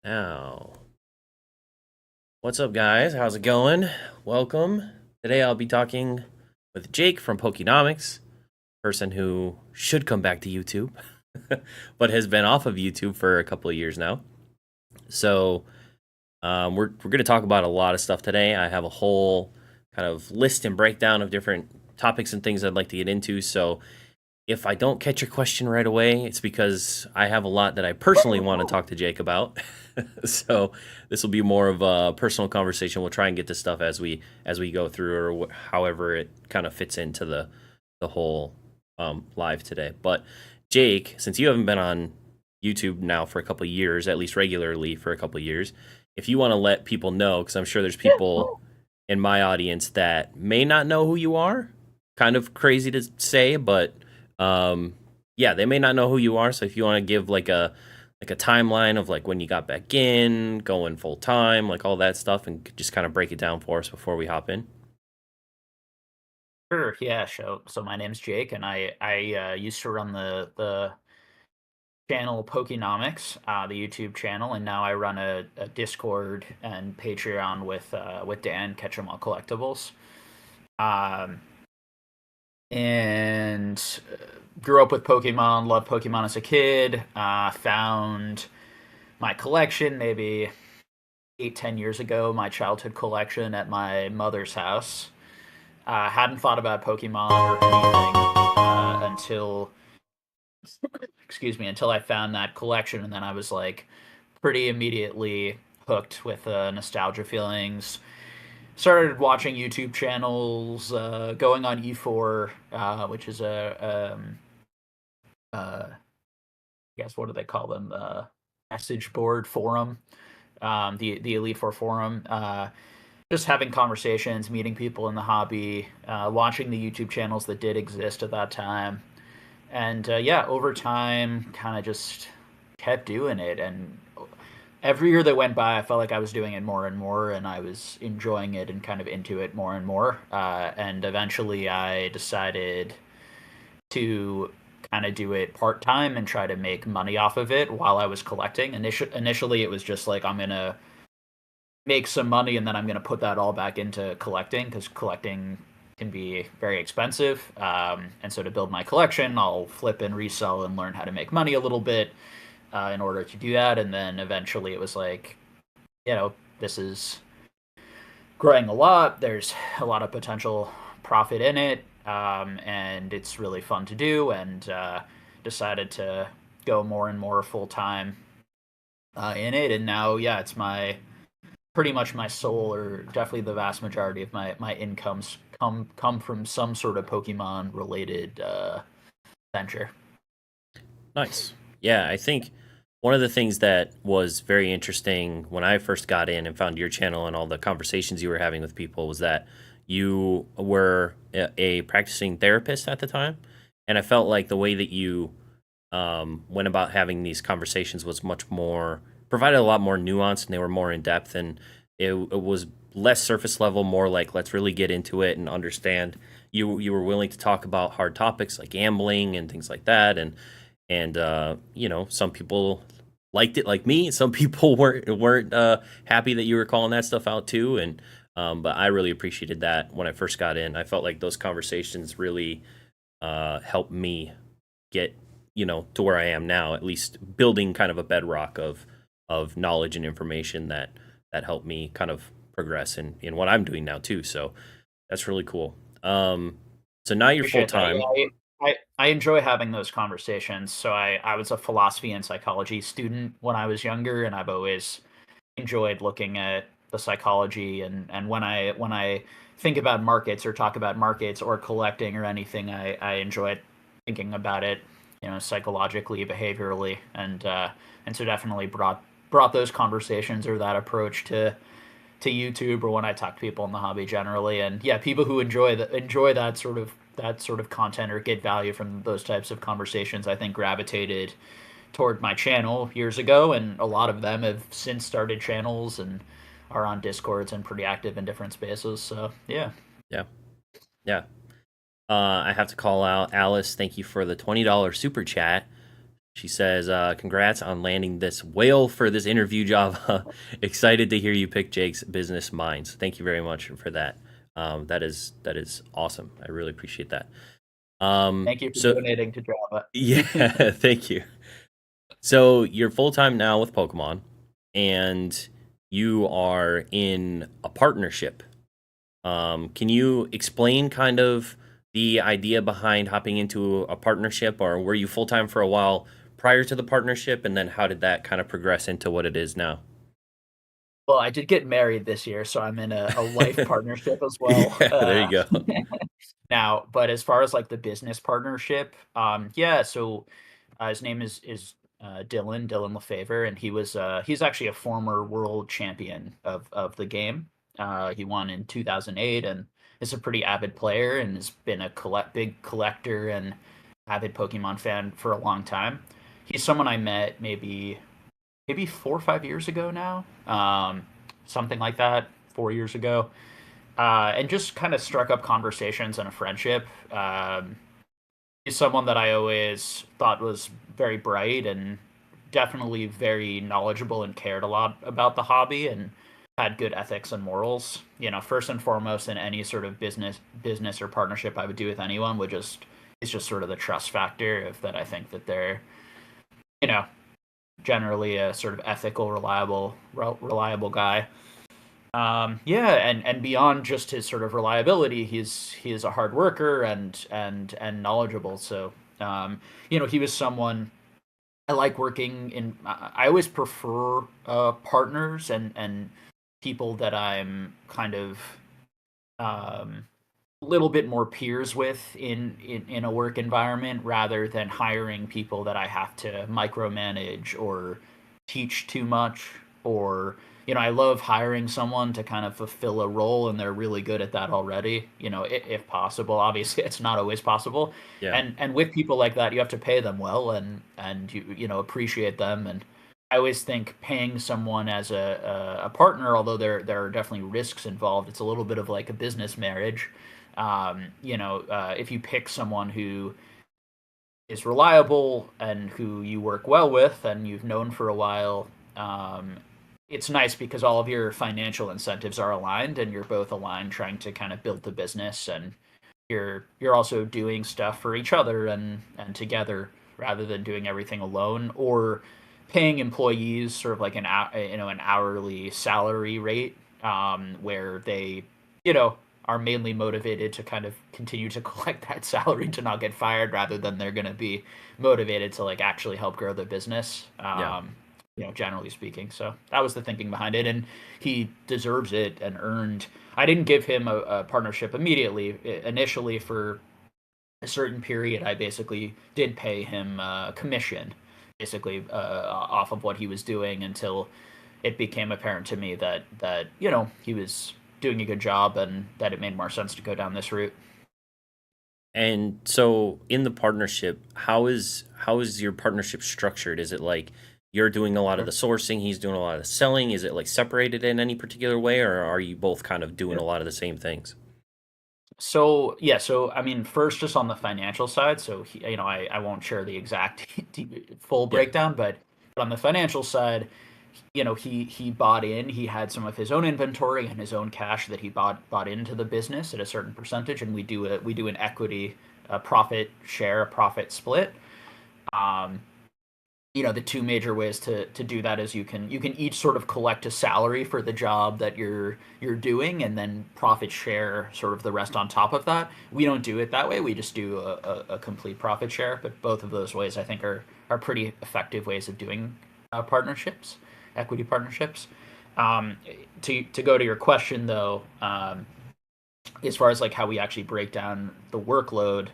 Now, what's up, guys? How's it going? Welcome. Today I'll be talking with Jake from Pokenomics, person who should come back to YouTube, but has been off of YouTube for a couple of years now. So, we're going to talk about a lot of stuff today. I have a whole kind of list and breakdown of different topics and things I'd like to get into. So, if I don't catch your question right away, it's because I have a lot that I personally want to talk to Jake about. So this will be more of a personal conversation. We'll try and get this stuff as we go through, or however it kind of fits into the whole live today. But Jake, since you haven't been on YouTube now for a couple of years, at least regularly for a couple of years, if you want to let people know, because I'm sure there's people in my audience that may not know who you are. Kind of crazy to say, but yeah, they may not know who you are. So if you want to give like a timeline of like when you got back in, going full time, like all that stuff, and just kind of break it down for us before we hop in. Sure, yeah, so my name's Jake, and I used to run the channel Pokenomics, the YouTube channel, and now I run a Discord and Patreon with Dan Catch 'em All Collectibles. Um, and Grew up with Pokemon, loved Pokemon as a kid. Found my collection maybe 8-10 years ago, my childhood collection at my mother's house. Hadn't thought about Pokemon or anything until, excuse me, until I found that collection, and then I was like pretty immediately hooked with nostalgia feelings. Started watching YouTube channels, going on E4, which is I guess what do they call them? Message board forum, the Elite Four forum. Just having conversations, meeting people in the hobby, watching the YouTube channels that did exist at that time, and yeah, over time, kind of just kept doing it. And every year that went by, I felt like I was doing it more and more, and I was enjoying it and kind of into it more and more. And eventually, I decided to kind of do it part time and try to make money off of it while I was collecting. Initially, it was just like I'm gonna make some money and then I'm gonna put that all back into collecting because collecting can be very expensive. And so to build my collection, I'll flip and resell and learn how to make money a little bit in order to do that. And then eventually, it was like, this is growing a lot. There's a lot of potential profit in it, and it's really fun to do. And decided to go more and more full time in it. And now, yeah, it's my pretty much my sole, or definitely the vast majority of my incomes come from some sort of Pokemon related venture. Nice. Yeah, I think one of the things that was very interesting when I first got in and found your channel and all the conversations you were having with people was that you were a practicing therapist at the time. And I felt like the way that you went about having these conversations was much more, provided a lot more nuance, and they were more in depth, and it was less surface level, more like let's really get into it and understand. You were willing to talk about hard topics like gambling and things like that, and some people liked it like me. Some people weren't happy that you were calling that stuff out too, and but I really appreciated that when I first got in. I felt like those conversations really helped me get to where I am now, at least building kind of a bedrock of knowledge and information that helped me kind of progress in what I'm doing now too. So that's really cool. So now you're full Appreciate that. time. Yeah, I enjoy having those conversations. So I was a philosophy and psychology student when I was younger, and I've always enjoyed looking at the psychology. And when I think about markets or talk about markets or collecting or anything, I enjoy thinking about it, psychologically, behaviorally, and so definitely brought those conversations or that approach to YouTube or when I talk to people in the hobby generally. And yeah, people who enjoy that sort of content or get value from those types of conversations, I think gravitated toward my channel years ago, and a lot of them have since started channels and are on Discords and pretty active in different spaces. So yeah. Yeah, yeah. I have to call out Alice. Thank you for the $20 super chat. She says, "Congrats on landing this whale for this interview, Java. Excited to hear you pick Jake's business minds. Thank you very much for that. That is awesome. I really appreciate that. Thank you for So donating to Java. yeah, thank you. So you're full time now with Pokemon, and you are in a partnership. Can you explain kind of the idea behind hopping into a partnership, or were you full time for a while prior to the partnership, and then how did that kind of progress into what it is now? Well, I did get married this year, so I'm in a life partnership as well. Yeah, there you go. Now, but as far as like the business partnership, yeah, so his name is Dylan Lefevre, and he's actually a former world champion of the game. He won in 2008, and is a pretty avid player, and has been a big collector and avid Pokemon fan for a long time. He's someone I met maybe 4 or 5 years ago now, something like that, 4 years ago, and just kind of struck up conversations and a friendship. He's someone that I always thought was very bright and definitely very knowledgeable and cared a lot about the hobby and had good ethics and morals. You know, first and foremost in any sort of business or partnership I would do with anyone would just it's just sort of the trust factor of that I think that they're, you know, generally a sort of ethical, reliable guy. Yeah, and beyond just his sort of reliability, he is a hard worker and knowledgeable. So, he was someone I like working in. I always prefer partners and people that I'm kind of um, a little bit more peers with in a work environment rather than hiring people that I have to micromanage or teach too much or I love hiring someone to kind of fulfill a role and they're really good at that already, if possible. Obviously it's not always possible. Yeah. And with people like that you have to pay them well and appreciate them. And I always think paying someone as a partner, although there are definitely risks involved, it's a little bit of like a business marriage. If you pick someone who is reliable and who you work well with and you've known for a while, it's nice because all of your financial incentives are aligned and you're both aligned trying to kind of build the business, and you're also doing stuff for each other and together rather than doing everything alone or paying employees sort of like an hourly salary rate, where they you know are mainly motivated to kind of continue to collect that salary to not get fired rather than they're going to be motivated to like actually help grow the business, Yeah. generally speaking. So that was the thinking behind it, and he deserves it and earned. I didn't give him a partnership immediately. Initially, for a certain period, I basically did pay him commission, basically off of what he was doing until it became apparent to me that he was doing a good job and that it made more sense to go down this route. And so in the partnership, how is your partnership structured? Is it like you're doing a lot of Sure. the sourcing, he's doing a lot of the selling? Is it like separated in any particular way, or are you both kind of doing a lot of the same things? So yeah, so I mean, first just on the financial side, so I won't share the exact full Yeah. breakdown, but on the financial side, he bought in. He had some of his own inventory and his own cash that he bought into the business at a certain percentage, and we do an equity, a profit share, a profit split. Um, the two major ways to do that is you can each sort of collect a salary for the job that you're doing and then profit share sort of the rest on top of that. We don't do it that way. We just do a complete profit share. But both of those ways I think are pretty effective ways of doing partnerships, equity partnerships. Um, to go to your question though, as far as like how we actually break down the workload,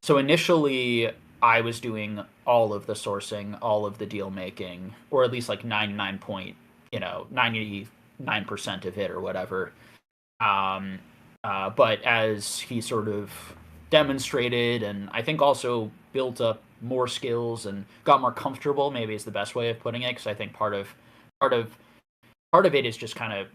so initially, I was doing all of the sourcing, all of the deal making, or at least like 99% of it or whatever. Um, but as he sort of demonstrated, and I think also built up more skills and got more comfortable, maybe is the best way of putting it, because I think part of part of it is just kind of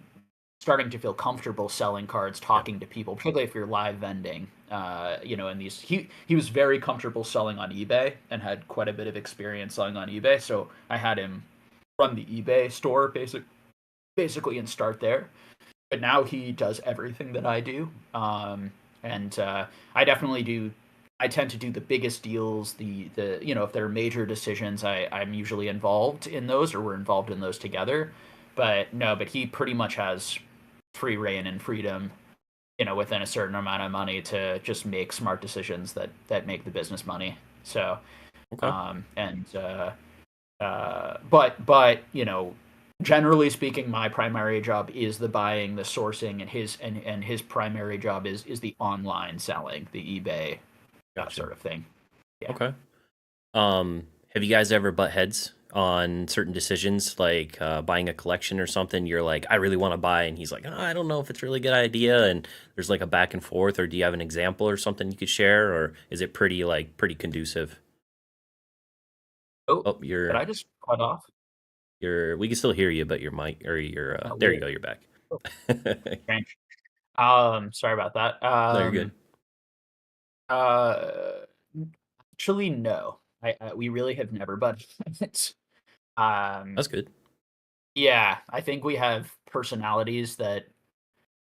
starting to feel comfortable selling cards, talking to people, particularly if you're live vending. And he was very comfortable selling on eBay and had quite a bit of experience selling on eBay. So I had him run the eBay store basically and start there. But now he does everything that I do, and I definitely do. I tend to do the biggest deals. The if there are major decisions, I'm usually involved in those, or we're involved in those together. But no, but he pretty much has free reign and freedom, within a certain amount of money to just make smart decisions that make the business money. So, Okay. and but generally speaking, my primary job is the buying, the sourcing, and his primary job is the online selling, the eBay, that Gotcha. sort of thing. Yeah. Okay. Have you guys ever butt heads on certain decisions, like buying a collection or something? You're like, I really want to buy, and he's like, I don't know if it's a really good idea, and there's like a back and forth. Or do you have an example or something you could share, or is it pretty conducive? Oh, Oh, did I just cut off? we can still hear you, but your mic or your Oh, there you weird. go, you're back. Oh, strange. Sorry about that. No, you're good. Uh, Actually, no. We really have never butted heads. Um, That's good. yeah, I think we have personalities that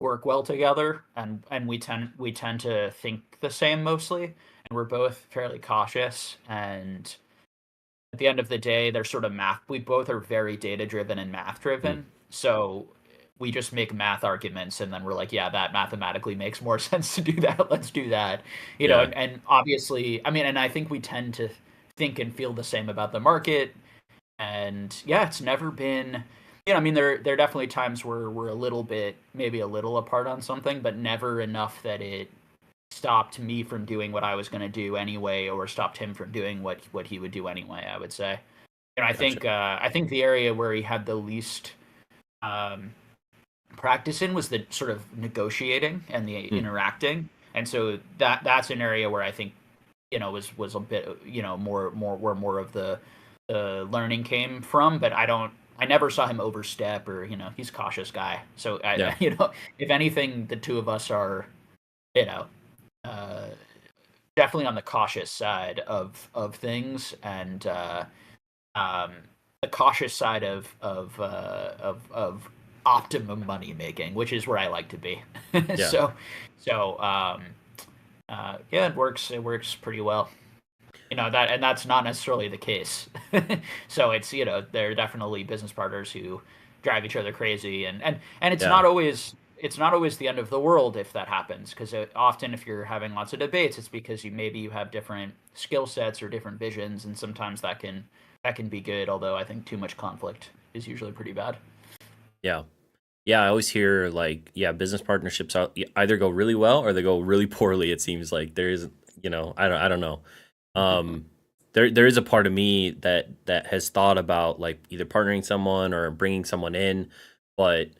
work well together, and we tend to think the same mostly, and we're both fairly cautious. And at the end of the day, they're sort of math. We both are very data driven and math Mm. driven, so we just make math arguments, and then we're like, yeah, that mathematically makes more sense to do that. Let's do that. Yeah, And obviously, I mean, and I think we tend to think and feel the same about the market. And yeah, it's never been, I mean, there are definitely times where we're a little bit, maybe a little apart on something, but never enough that it stopped me from doing what I was going to do anyway, or stopped him from doing what he would do anyway, I would say. And gotcha. I think the area where he had the least um, practice in was the sort of negotiating and the Mm. interacting. And so that's an area where I think was a bit more where more of the learning came from. But I never saw him overstep, or he's a cautious guy. So Yeah, if anything, the two of us are you know uh, definitely on the cautious side of things, and um, the cautious side of optimum money making, which is where I like to be. yeah, so so yeah, it works pretty well. That's not necessarily the case. So it's there are definitely business partners who drive each other crazy, and yeah, it's not always the end of the world if that happens, because often if you're having lots of debates, it's because you have different skill sets or different visions, and sometimes that can be good, although I think too much conflict is usually pretty bad. yeah. Yeah, I always hear like, yeah, business partnerships either go really well or they go really poorly. It seems like there is, I don't know. Um, there is a part of me that has thought about like either partnering someone or bringing someone in, but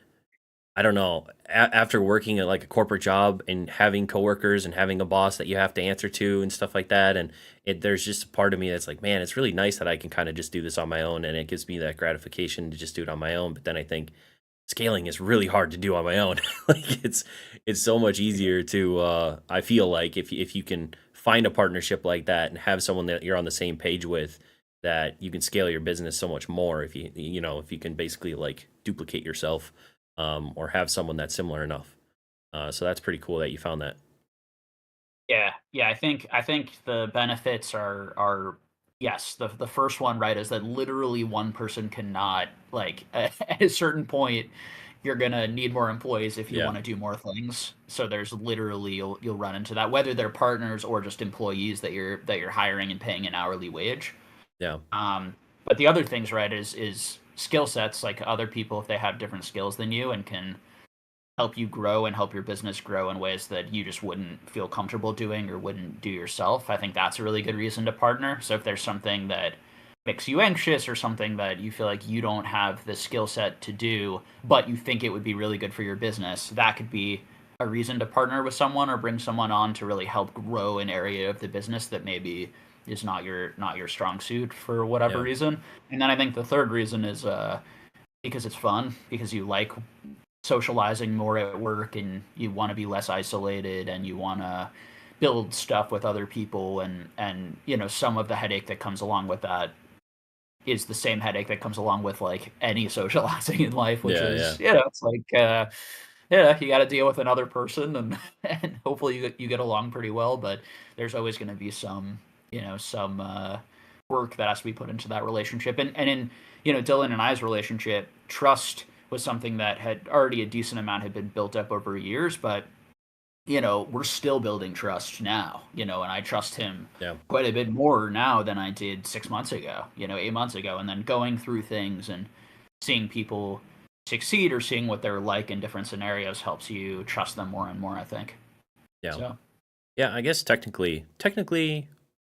I don't know. After working at like a corporate job and having coworkers and having a boss that you have to answer to and stuff like that, and there's just a part of me that's like, man, it's really nice that I can kind of just do this on my own, and it gives me that gratification to just do it on my own. But then I think scaling is really hard to do on my own. Like it's so much easier to I feel like if you can find a partnership like that and have someone that you're on the same page with, that you can scale your business so much more if if you can basically like duplicate yourself, or have someone that's similar enough. So that's pretty cool that you found that. Yeah. I think the benefits are yes. The first one, right, is that literally one person cannot, like, at a certain point you're gonna need more employees if you Yeah, want to do more things. So there's literally you'll run into that, whether they're partners or just employees that you're hiring and paying an hourly wage. yeah, But the other things, right, is skill sets, like other people, if they have different skills than you and can help you grow and help your business grow in ways that you just wouldn't feel comfortable doing or wouldn't do yourself. I think that's a really good reason to partner. So if there's something that makes you anxious, or something that you feel like you don't have the skill set to do, but you think it would be really good for your business, that could be a reason to partner with someone or bring someone on to really help grow an area of the business that maybe is not your strong suit for whatever yeah, reason. And then I think the third reason is because it's fun, because you like socializing more at work, and you want to be less isolated, and you want to build stuff with other people, and some of the headache that comes along with that is the same headache that comes along with like any socializing in life, which Yeah, yeah. is it's like yeah, you got to deal with another person, and and hopefully you get along pretty well, but there's always going to be some work that has to be put into that relationship, and in Dylan and I's relationship, trust was something that had already a decent amount had been built up over years, but we're still building trust now, and I trust him Yeah. quite a bit more now than I did 6 months ago, 8 months ago. And then going through things and seeing people succeed or seeing what they're like in different scenarios helps you trust them more and more, I think. Yeah. So, Yeah, I guess technically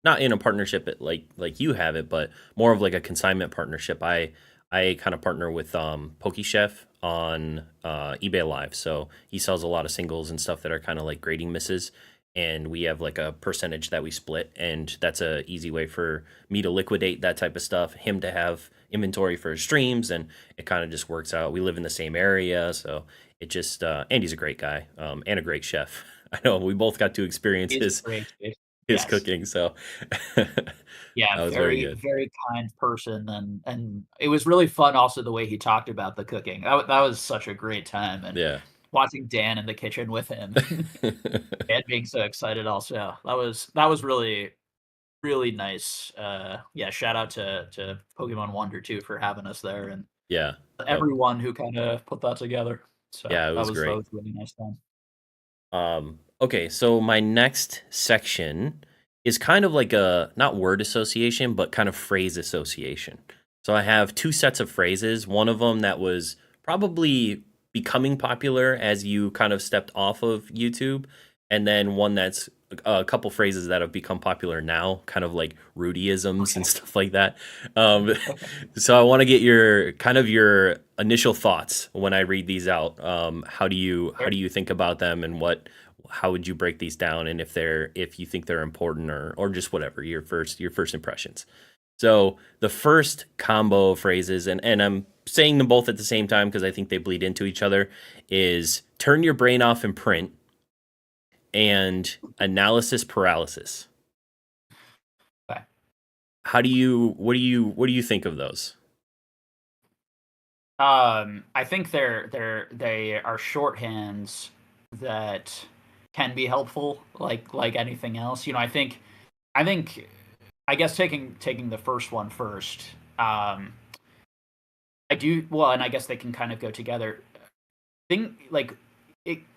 not in a partnership like you have it, but more of like a consignment partnership. I kind of partner with Pokechef on eBay Live. So he sells a lot of singles and stuff that are kind of like grading misses, and we have like a percentage that we split, and that's a easy way for me to liquidate that type of stuff, him to have inventory for his streams, and it kind of just works out. We live in the same area, so it just Andy's a great guy, and a great chef. I know we both got to experience he's a his great dude. his Yes. cooking, so that Yeah, was very very, good. very kind person, and it was really fun also the way he talked about the cooking. That was such a great time, and Yeah. watching Dan in the kitchen with him and being so excited also. That was really, really nice. Yeah, shout out to Pokemon Wonder too for having us there, and Yeah. Yep. everyone who kind of put that together. So Yeah, it that was was that great. was really nice time. Okay, so my next section is kind of like a not word association, but kind of phrase association. So I have two sets of phrases. One of them that was probably becoming popular as you kind of stepped off of YouTube, and then one that's a couple phrases that have become popular now, kind of like Rudyisms and Okay, stuff like that. Um, okay. so I want to get your initial thoughts when I read these out. How Sure. do you think about them, and how would you break these down, and if you think they're important, or just whatever your first impressions. So the first combo of phrases, and I'm saying them both at the same time because I think they bleed into each other, is turn your brain off and print, and analysis paralysis. Okay. What do you think of those? I think they are shorthands that can be helpful, like anything else. I think I guess taking the first one first. I do well, and I guess they can kind of go together. Think like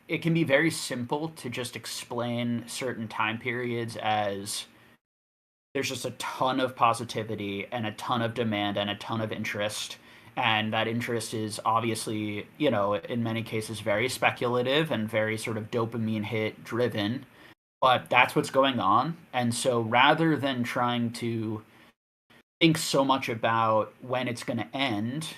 it can be very simple to just explain certain time periods as there's just a ton of positivity and a ton of demand and a ton of interest, and that interest is obviously in many cases very speculative and very sort of dopamine hit driven, but that's what's going on. And so rather than trying to think so much about when it's going to end,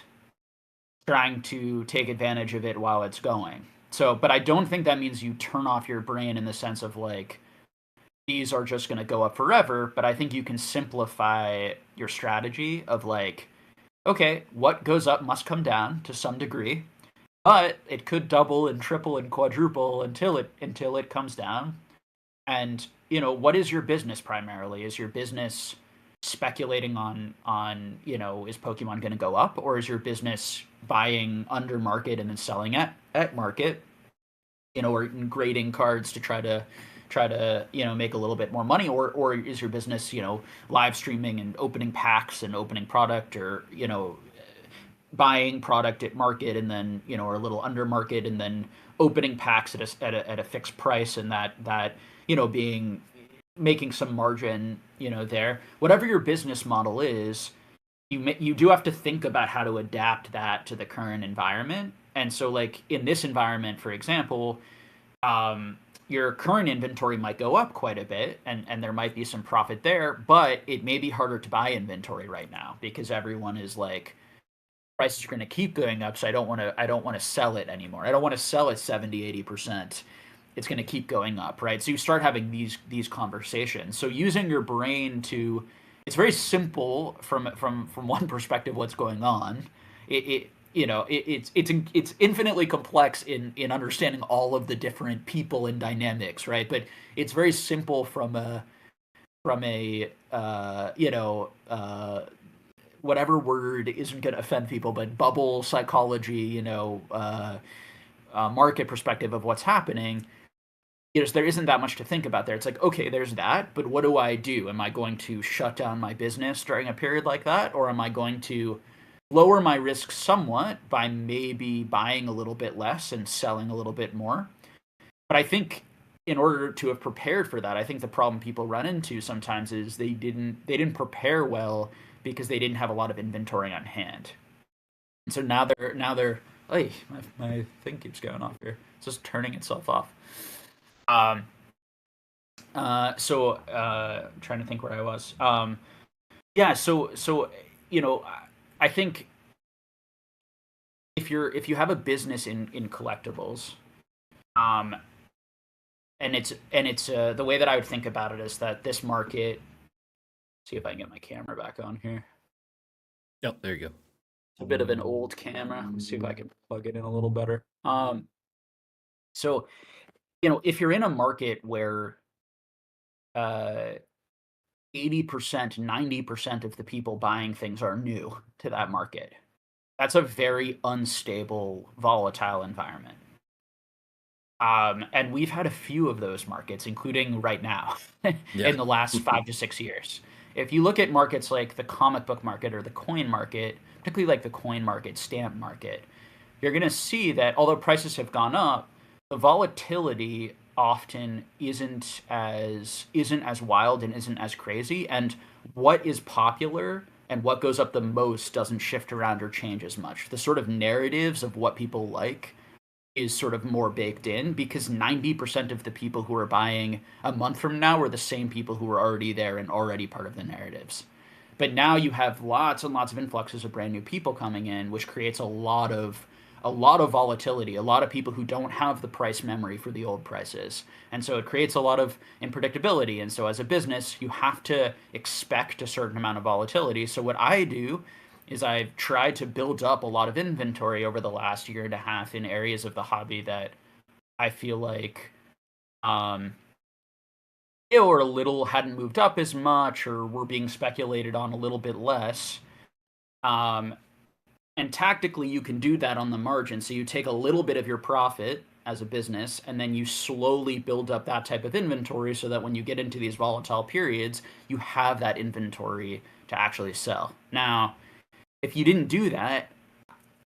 trying to take advantage of it while it's going. So, but I don't think that means you turn off your brain in the sense of like these are just going to go up forever, but I think you can simplify your strategy of like, okay, what goes up must come down to some degree, but it could double and triple and quadruple until it comes down. And what is your business primarily? Is your business speculating on is Pokemon going to go up, or is your business buying under market and then selling at market, or grading cards to try to make a little bit more money, or is your business live streaming and opening packs and opening product, or buying product at market and then or a little under market and then opening packs at a fixed price, and that being making some margin there, whatever your business model is, you do have to think about how to adapt that to the current environment. And so like in this environment, for example, your current inventory might go up quite a bit, and there might be some profit there, but it may be harder to buy inventory right now because everyone is like, prices are going to keep going up, so I don't want to sell it anymore. I don't want to sell it 70-80%. It's going to keep going up, right? So you start having these conversations. So using your brain to, it's very simple from one perspective what's going on. It it's infinitely complex in understanding all of the different people and dynamics, right? But it's very simple from a whatever word isn't going to offend people, but bubble psychology, market perspective of what's happening. There isn't that much to think about there. It's like, okay, there's that, but what do I do? Am I going to shut down my business during a period like that, or am I going to lower my risk somewhat by maybe buying a little bit less and selling a little bit more? But I think in order to have prepared for that, I think the problem people run into sometimes is they didn't prepare well because they didn't have a lot of inventory on hand. And so now they're hey, my thing keeps going off here. It's just turning itself off. I'm trying to think where I was. Yeah, so I think if you have a business in collectibles, um, and it's the way that I would think about it is that this market. See if I can get my camera back on here. Yep, there you go. It's a bit of an old camera. Let's see if I can plug it in a little better. So if you're in a market where 80%, 90% of the people buying things are new to that market, that's a very unstable, volatile environment. And we've had a few of those markets, including right now, in the last 5 to 6 years. If you look at markets like the comic book market or the coin market, particularly like the coin market, stamp market, you're going to see that although prices have gone up, the volatility often isn't as wild and isn't as crazy. And what is popular and what goes up the most doesn't shift around or change as much. The sort of narratives of what people like is sort of more baked in because 90% of the people who are buying a month from now are the same people who are already there and already part of the narratives. But now you have lots and lots of influxes of brand new people coming in, which creates a lot of volatility, a lot of people who don't have the price memory for the old prices. And so it creates a lot of unpredictability. And so as a business, you have to expect a certain amount of volatility. So what I do is I've tried to build up a lot of inventory over the last year and a half in areas of the hobby that I feel like or a little hadn't moved up as much or were being speculated on a little bit less. And tactically, you can do that on the margin. So you take a little bit of your profit as a business, and then you slowly build up that type of inventory so that when you get into these volatile periods, you have that inventory to actually sell. Now, if you didn't do that,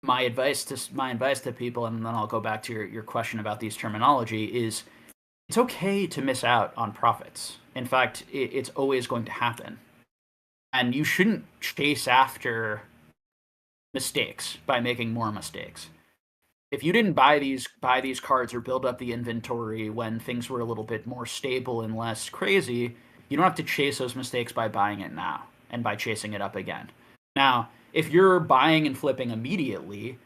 my advice to people, and then I'll go back to your question about these terminology, is it's okay to miss out on profits. In fact, it's always going to happen. And you shouldn't chase after mistakes by making more mistakes. If you didn't buy these cards or build up the inventory when things were a little bit more stable and less crazy, you don't have to chase those mistakes by buying it now and by chasing it up again. Now, if you're buying and flipping immediately,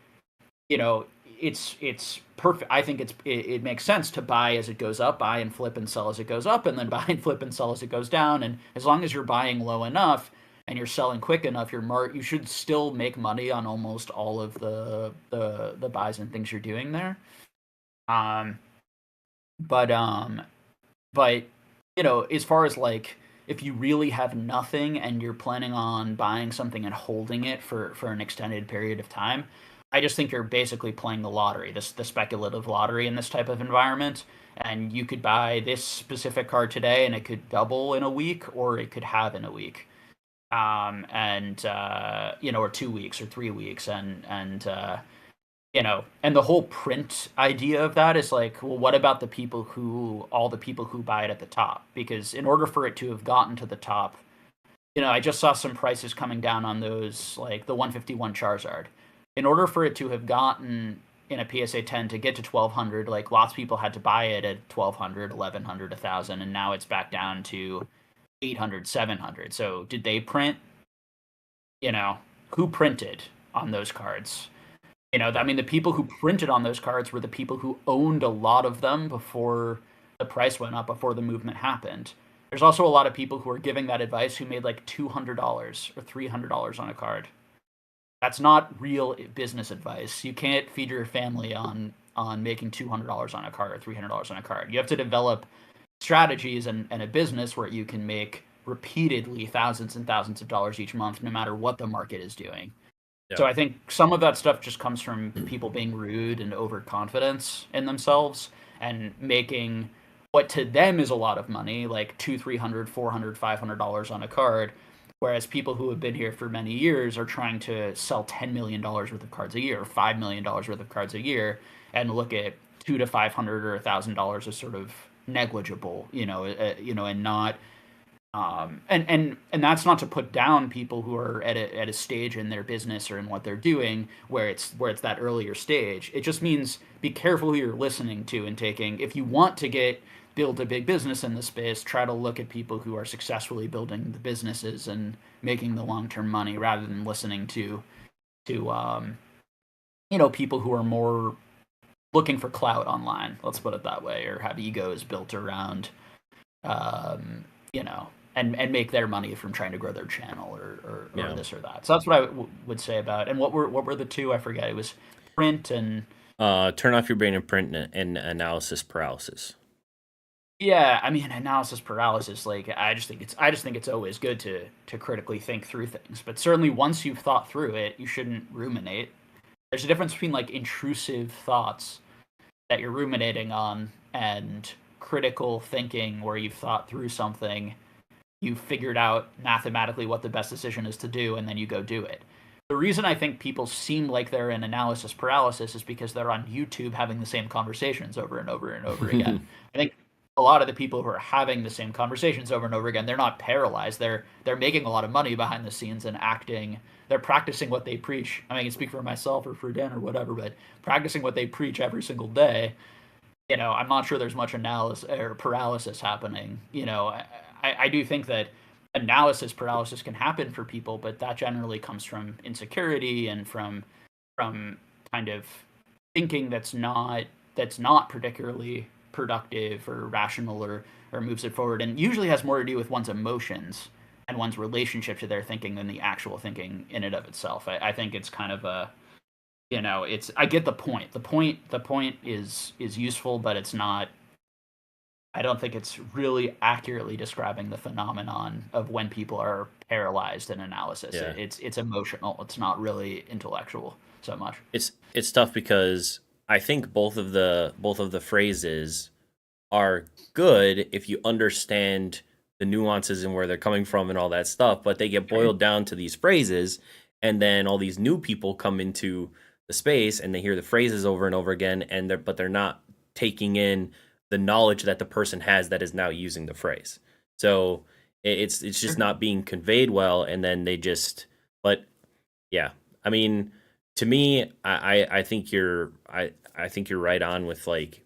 it's perfect. I think it makes sense to buy as it goes up, buy and flip and sell as it goes up, and then buy and flip and sell as it goes down. And as long as you're buying low enough and you're selling quick enough, you should still make money on almost all of the buys and things you're doing there. But as far as like if you really have nothing and you're planning on buying something and holding it for an extended period of time, I just think you're basically playing the lottery, the speculative lottery in this type of environment. And you could buy this specific card today and it could double in a week or it could halve in a week. Or 2 weeks or 3 weeks. And the whole print idea of that is like, well, what about all the people who buy it at the top? Because in order for it to have gotten to the top, I just saw some prices coming down on those, like the 151 Charizard. In order for it to have gotten in a PSA 10 to get to 1200, like lots of people had to buy it at 1200, 1100, 1000, and now it's back down to 800, 700. So did they print? Who printed on those cards? The people who printed on those cards were the people who owned a lot of them before the price went up, before the movement happened. There's also a lot of people who are giving that advice who made like $200 or $300 on a card. That's not real business advice. You can't feed your family on making $200 on a card or $300 on a card. You have to develop strategies and a business where you can make repeatedly thousands and thousands of dollars each month, no matter what the market is doing. Yeah. So I think some of that stuff just comes from people being rude and overconfidence in themselves and making what to them is a lot of money, like $200, $300, $400, $500 on a card, whereas people who have been here for many years are trying to sell $10 million worth of cards a year, $5 million worth of cards a year, and look at $200 to $500 or $1,000 as sort of negligible, and not and that's not to put down people who are at a stage in their business or in what they're doing where it's that earlier stage. It just means be careful who you're listening to and taking. If you want to build a big business in this space, try to look at people who are successfully building the businesses and making the long-term money rather than listening to people who are more looking for clout online, let's put it that way, or have egos built around and make their money from trying to grow their channel or this or that. So that's what I would say about it. And what were the two? I forget. It was print and turn off your brain and print and analysis paralysis. Yeah, I mean analysis paralysis. Like I just think it's always good to critically think through things. But certainly once you've thought through it, you shouldn't ruminate. There's a difference between like intrusive thoughts that you're ruminating on and critical thinking where you've thought through something, you figured out mathematically what the best decision is to do, and then you go do it. The reason I think people seem like they're in analysis paralysis is because they're on YouTube having the same conversations over and over and over again. I think a lot of the people who are having the same conversations over and over again, they're not paralyzed. They're making a lot of money behind the scenes and acting. They're practicing what they preach. I mean, I can speak for myself or for Dan or whatever, but practicing what they preach every single day. I'm not sure there's much analysis or paralysis happening. I do think that analysis paralysis can happen for people, but that generally comes from insecurity and from kind of thinking that's not particularly productive or rational or moves it forward, and usually has more to do with one's emotions and one's relationship to their thinking than the actual thinking in and of itself. I think it's kind of a it's I get the point. The point is useful, but it's not. I don't think it's really accurately describing the phenomenon of when people are paralyzed in analysis. Yeah. It's emotional. It's not really intellectual so much. It's tough because I think both of the phrases are good if you understand the nuances and where they're coming from and all that stuff, but they get boiled down to these phrases, and then all these new people come into the space and they hear the phrases over and over again, and they're not taking in the knowledge that the person has that is now using the phrase. So it's just not being conveyed well, and then they just. But yeah, I mean, to me, I think you're right on with like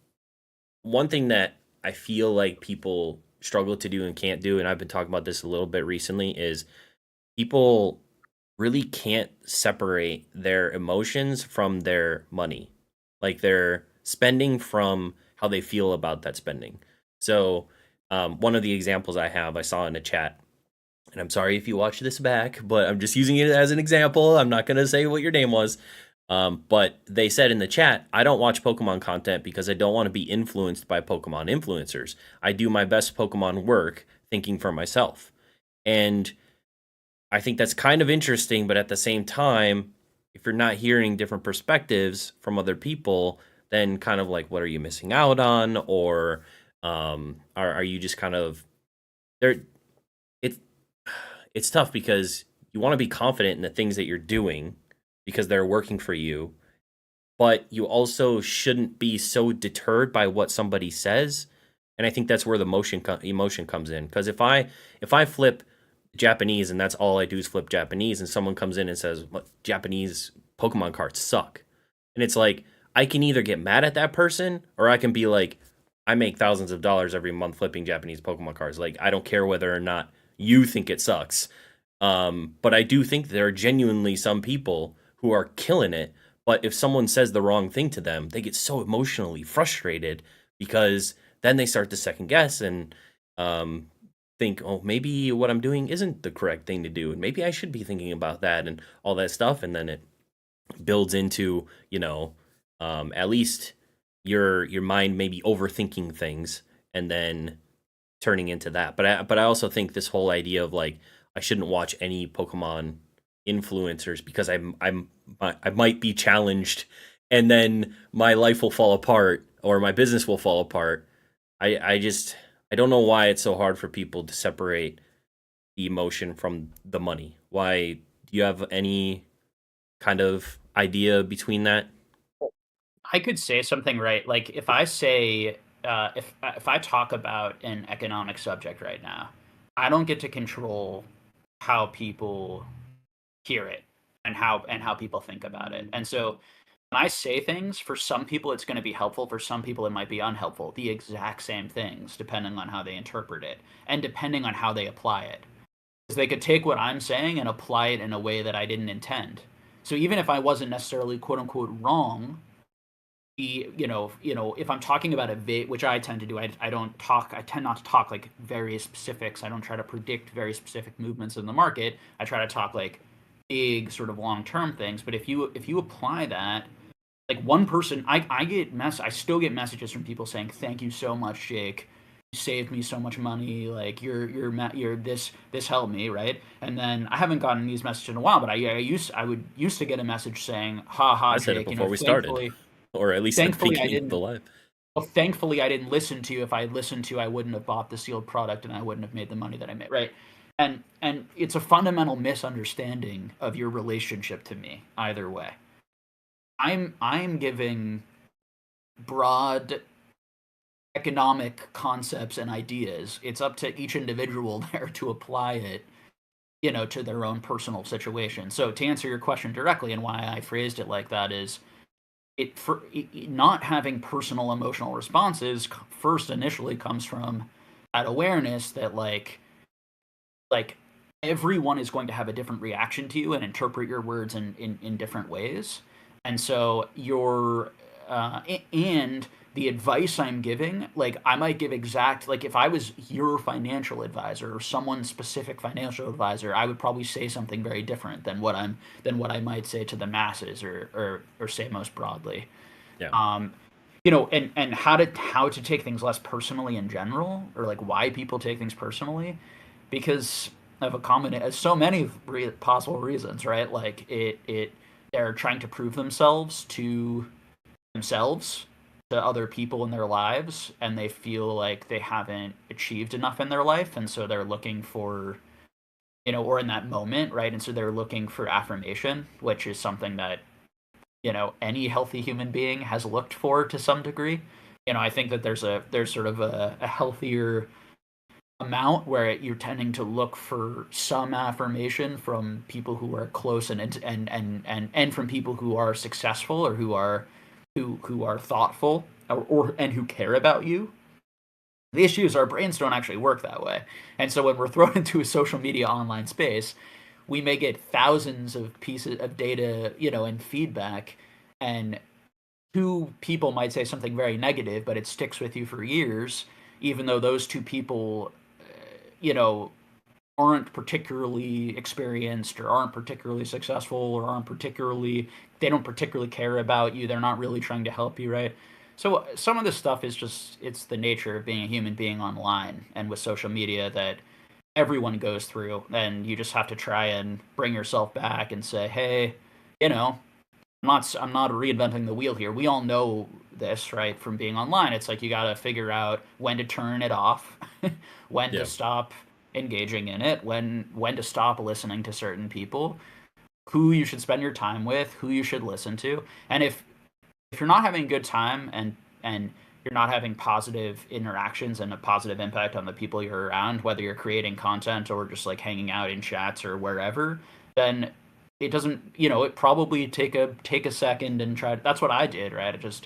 one thing that I feel like people struggle to do and can't do, and I've been talking about this a little bit recently, is people really can't separate their emotions from their money, like their spending from how they feel about that spending. So one of the examples I saw in a chat, and I'm sorry if you watch this back, but I'm just using it as an example. I'm not going to say what your name was. But they said in the chat, I don't watch Pokemon content because I don't want to be influenced by Pokemon influencers. I do my best Pokemon work thinking for myself. And I think that's kind of interesting, but at the same time, if you're not hearing different perspectives from other people, then kind of like, what are you missing out on? Or are you just kind of there? It's tough because you want to be confident in the things that you're doing because they're working for you, but you also shouldn't be so deterred by what somebody says. And I think that's where the emotion comes in. Because if I flip Japanese and that's all I do is flip Japanese, and someone comes in and says Japanese Pokemon cards suck, and it's like I can either get mad at that person or I can be like, I make thousands of dollars every month flipping Japanese Pokemon cards. Like, I don't care whether or not you think it sucks. But I do think there are genuinely some people who are killing it. But if someone says the wrong thing to them, they get so emotionally frustrated because then they start to second guess. And think, oh, maybe what I'm doing isn't the correct thing to do, and maybe I should be thinking about that and all that stuff, and then it builds into, at least your mind maybe overthinking things and then turning into that. But I also think this whole idea of like I shouldn't watch any Pokemon influencers because I might be challenged and then my life will fall apart or my business will fall apart. I don't know why it's so hard for people to separate the emotion from the money. Why do you have any kind of idea between that? I could say something, right? Like if I say if I talk about an economic subject right now, I don't get to control how people hear it and how people think about it. And so when I say things, for some people it's going to be helpful, for some people it might be unhelpful. The exact same things, depending on how they interpret it and depending on how they apply it. Because they could take what I'm saying and apply it in a way that I didn't intend. So even if I wasn't necessarily quote unquote wrong, if I'm talking about which I tend to do, I don't talk, I tend not to talk like very specifics. I don't try to predict very specific movements in the market. I try to talk like big sort of long term things. But if you apply that, like one person, I still get messages from people saying, "Thank you so much, Jake. You saved me so much money. Like you're this helped me, right?" And then I haven't gotten these messages in a while, but I would used to get a message saying, "Ha ha, I said it Jake. before we started, or at least at the Thankfully I beginning of the didn't. live. Well, thankfully I didn't listen to you. If I had listened to you, I wouldn't have bought the sealed product, and I wouldn't have made the money that I made, right?" And it's a fundamental misunderstanding of your relationship to me. Either way, I'm giving broad economic concepts and ideas. It's up to each individual there to apply it, to their own personal situation. So to answer your question directly, and why I phrased it like that is, not having personal emotional responses first initially comes from that awareness that like everyone is going to have a different reaction to you and interpret your words in different ways. And so and the advice I'm giving, like I might give exact, like if I was your financial advisor or someone's specific financial advisor, I would probably say something very different than what I might say to the masses, or say most broadly. Yeah. um and how to take things less personally in general, or like why people take things personally, because of a common, so many possible reasons, right? Like they're trying to prove themselves to other people in their lives, and they feel like they haven't achieved enough in their life, and so they're looking for, or in that moment, right? And so they're looking for affirmation, which is something that, any healthy human being has looked for to some degree. I think that there's sort of a healthier amount where you're tending to look for some affirmation from people who are close, and from people who are successful, or who are thoughtful, or and who care about you. The issue is our brains don't actually work that way. And so when we're thrown into a social media online space, we may get thousands of pieces of data, and feedback, and two people might say something very negative, but it sticks with you for years, even though those two people, you know, aren't particularly experienced, or aren't particularly successful, or they don't particularly care about you. They're not really trying to help you, right? So some of this stuff is just, it's the nature of being a human being online and with social media that everyone goes through, and you just have to try and bring yourself back and say, hey, you know, I'm not reinventing the wheel here. We all know this, right, from being online. It's like you got to figure out when to turn it off, when to Yeah. stop engaging in it, when to stop listening to certain people, who you should spend your time with, who you should listen to. And if you're not having a good time, and you're not having positive interactions and a positive impact on the people you're around, whether you're creating content or just like hanging out in chats or wherever, then it doesn't, it probably take a second and try. That's what I did, right? I was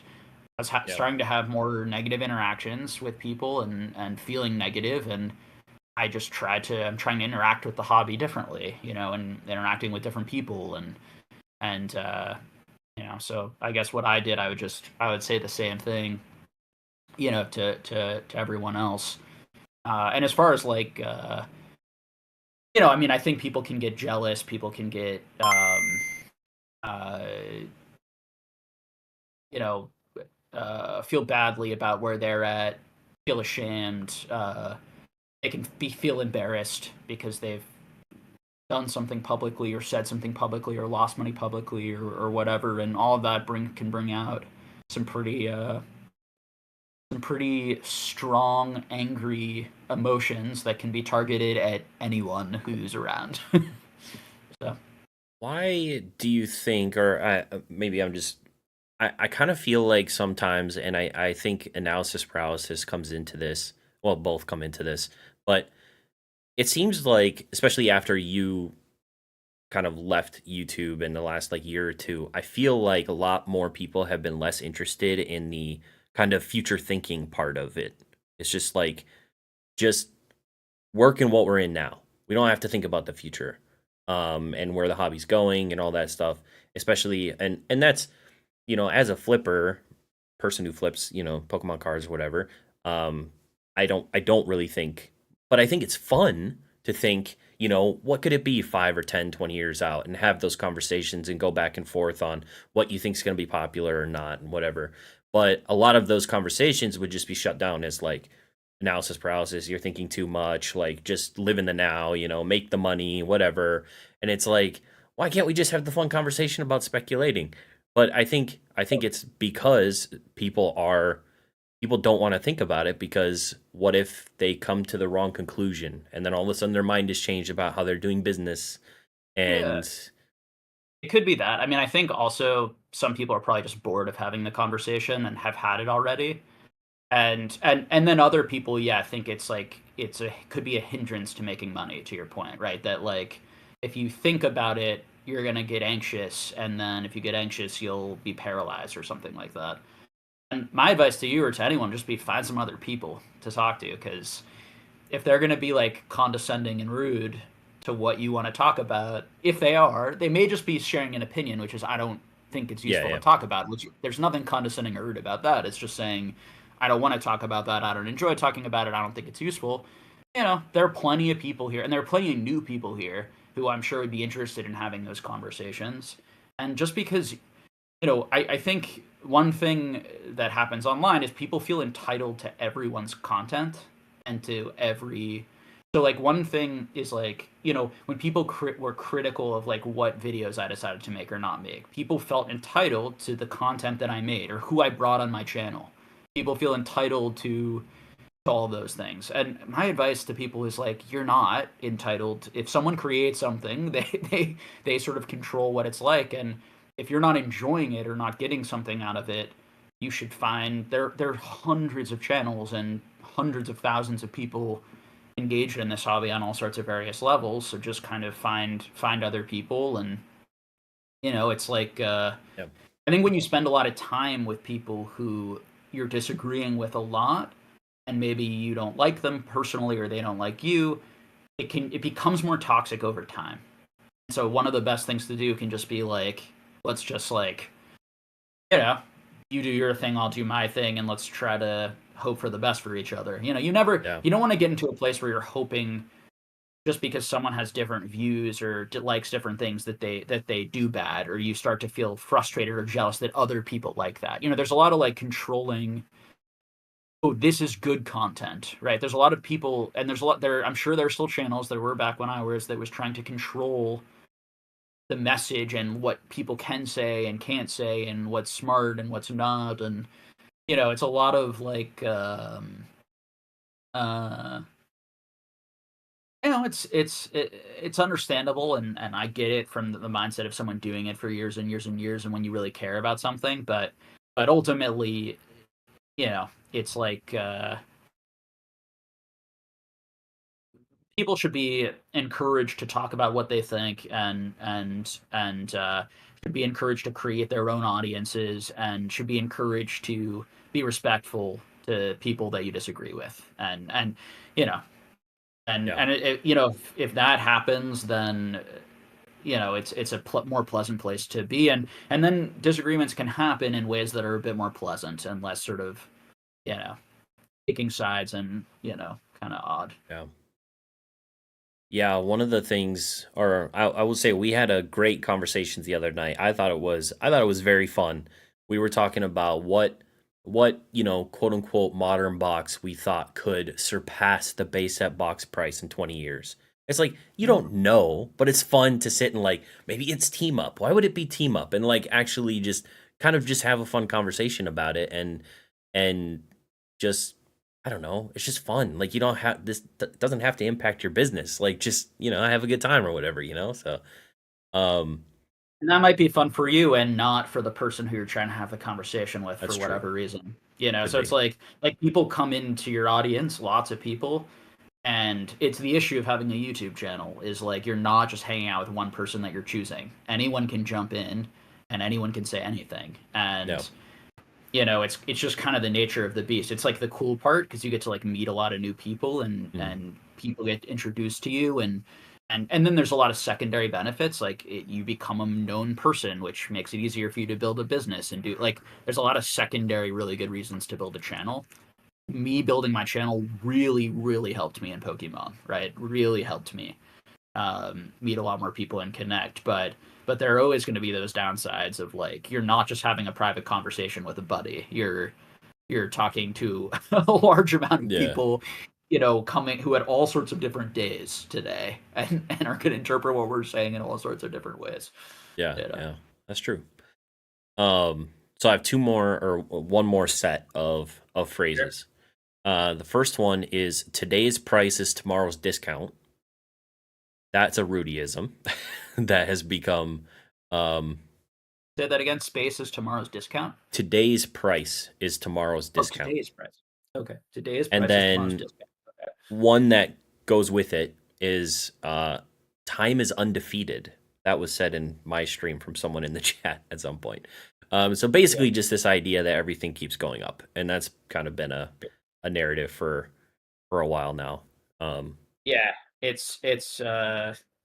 Yeah. starting to have more negative interactions with people, and feeling negative, and I'm trying to interact with the hobby differently, and interacting with different people, and so I guess what I did, I would say the same thing, to everyone else. And as far as like I mean, I think people can get jealous, people can get uh, you know feel badly about where they're at, feel ashamed. They can feel embarrassed because they've done something publicly or said something publicly or lost money publicly or whatever, and all of that can bring out some pretty strong, angry emotions that can be targeted at anyone who's around. So Why do you think, or maybe I kind of feel like sometimes, and I think analysis paralysis comes into this. Well, both come into this, but it seems like, especially after you kind of left YouTube in the last like year or two, I feel like a lot more people have been less interested in the kind of future thinking part of it. It's just like, just work in what we're in now. We don't have to think about the future, and where the hobby's going and all that stuff. Especially, and that's, as a flipper, person who flips, Pokemon cards or whatever. Um, I don't really think, but I think it's fun to think, what could it be 5 or 10, 20 years out, and have those conversations and go back and forth on what you think is going to be popular or not and whatever. But a lot of those conversations would just be shut down as like analysis paralysis. You're thinking too much, like just live in the now, make the money, whatever. And it's like, why can't we just have the fun conversation about speculating? But I think it's because people don't want to think about it, because what if they come to the wrong conclusion and then all of a sudden their mind is changed about how they're doing business. yeah, And it could be that. I mean, I think also some people are probably just bored of having the conversation and have had it already. And then other people, yeah, I think it's like could be a hindrance to making money, to your point, right? That like if you think about it, you're gonna get anxious, and then if you get anxious, you'll be paralyzed or something like that. And my advice to you or to anyone, just be find some other people to talk to, because if they're gonna be like condescending and rude to what you want to talk about, if they are, they may just be sharing an opinion, which is I don't think it's yeah, useful to yeah, talk about. Which there's nothing condescending or rude about that. It's just saying I don't want to talk about that. I don't enjoy talking about it. I don't think it's useful. There are plenty of people here, and there are plenty of new people here who I'm sure would be interested in having those conversations. And just because, I think one thing that happens online is people feel entitled to everyone's content and to every. So, like, one thing is, like, when people were critical of, like, what videos I decided to make or not make, people felt entitled to the content that I made or who I brought on my channel. People feel entitled to all those things. And my advice to people is like, you're not entitled. If someone creates something, they sort of control what it's like. And if you're not enjoying it or not getting something out of it, you should find there are hundreds of channels and hundreds of thousands of people engaged in this hobby on all sorts of various levels. So just kind of find other people. And it's like yeah, I think when you spend a lot of time with people who you're disagreeing with a lot, and maybe you don't like them personally or they don't like you, it becomes more toxic over time. So one of the best things to do can just be like, let's just like, you know, you do your thing, I'll do my thing, and let's try to hope for the best for each other. yeah, You don't want to get into a place where you're hoping just because someone has different views or likes different things that they do bad, or you start to feel frustrated or jealous that other people like that. There's a lot of like controlling. Oh, this is good content, right? There's a lot of people, and there's a lot there. I'm sure there are still channels that were back when I was that was trying to control the message and what people can say and can't say and what's smart and what's not. And it's a lot of like uh it's understandable, and I get it from the mindset of someone doing it for years and years and years, and when you really care about something. But ultimately, it's like people should be encouraged to talk about what they think, and should be encouraged to create their own audiences, and should be encouraged to be respectful to people that you disagree with. And you know yeah, if that happens, then it's a more pleasant place to be. And then disagreements can happen in ways that are a bit more pleasant and less sort of you know taking sides and kind of odd. Yeah. Yeah, one of the things, or I will say, we had a great conversations the other night. I thought it was very fun. We were talking about what quote unquote modern box we thought could surpass the base set box price in 20 years. It's like you don't know, but it's fun to sit and like maybe it's team up. Why would it be team up? And like actually just kind of just have a fun conversation about it and just I don't know. It's just fun. Like you don't have doesn't have to impact your business. Like just, have a good time or whatever. So, um And that might be fun for you and not for the person who you're trying to have the conversation with for that's true. whatever reason. You know, Could so it's be. like people come into your audience, lots of people, and it's the issue of having a YouTube channel is like you're not just hanging out with one person that you're choosing. Anyone can jump in and anyone can say anything. Yeah. And it's just kind of the nature of the beast. It's like the cool part because you get to like meet a lot of new people Mm. and people get introduced to you and then there's a lot of secondary benefits like you become a known person, which makes it easier for you to build a business and do like there's a lot of secondary really good reasons to build a channel. Me building my channel really helped me in Pokemon, right? Really helped me meet a lot more people and connect. But there are always going to be those downsides of like you're not just having a private conversation with a buddy. You're talking to a large amount of Yeah. people, coming who had all sorts of different days today and are going to interpret what we're saying in all sorts of different ways. Yeah. You know? Yeah. That's true. So I have two more or one more set of Sure. phrases. The first one is today's price is tomorrow's discount. That's a Rudyism that has become Say that again. Space is tomorrow's discount. today's price is tomorrow's Oh, discount. today's price. Okay. Today's And price is tomorrow's then discount. Okay. one that goes with it is time is undefeated. That was said in my stream from someone in the chat at some point. So Yeah. basically just this idea that everything keeps going up. And that's kind of been a narrative for a while now. Yeah. It's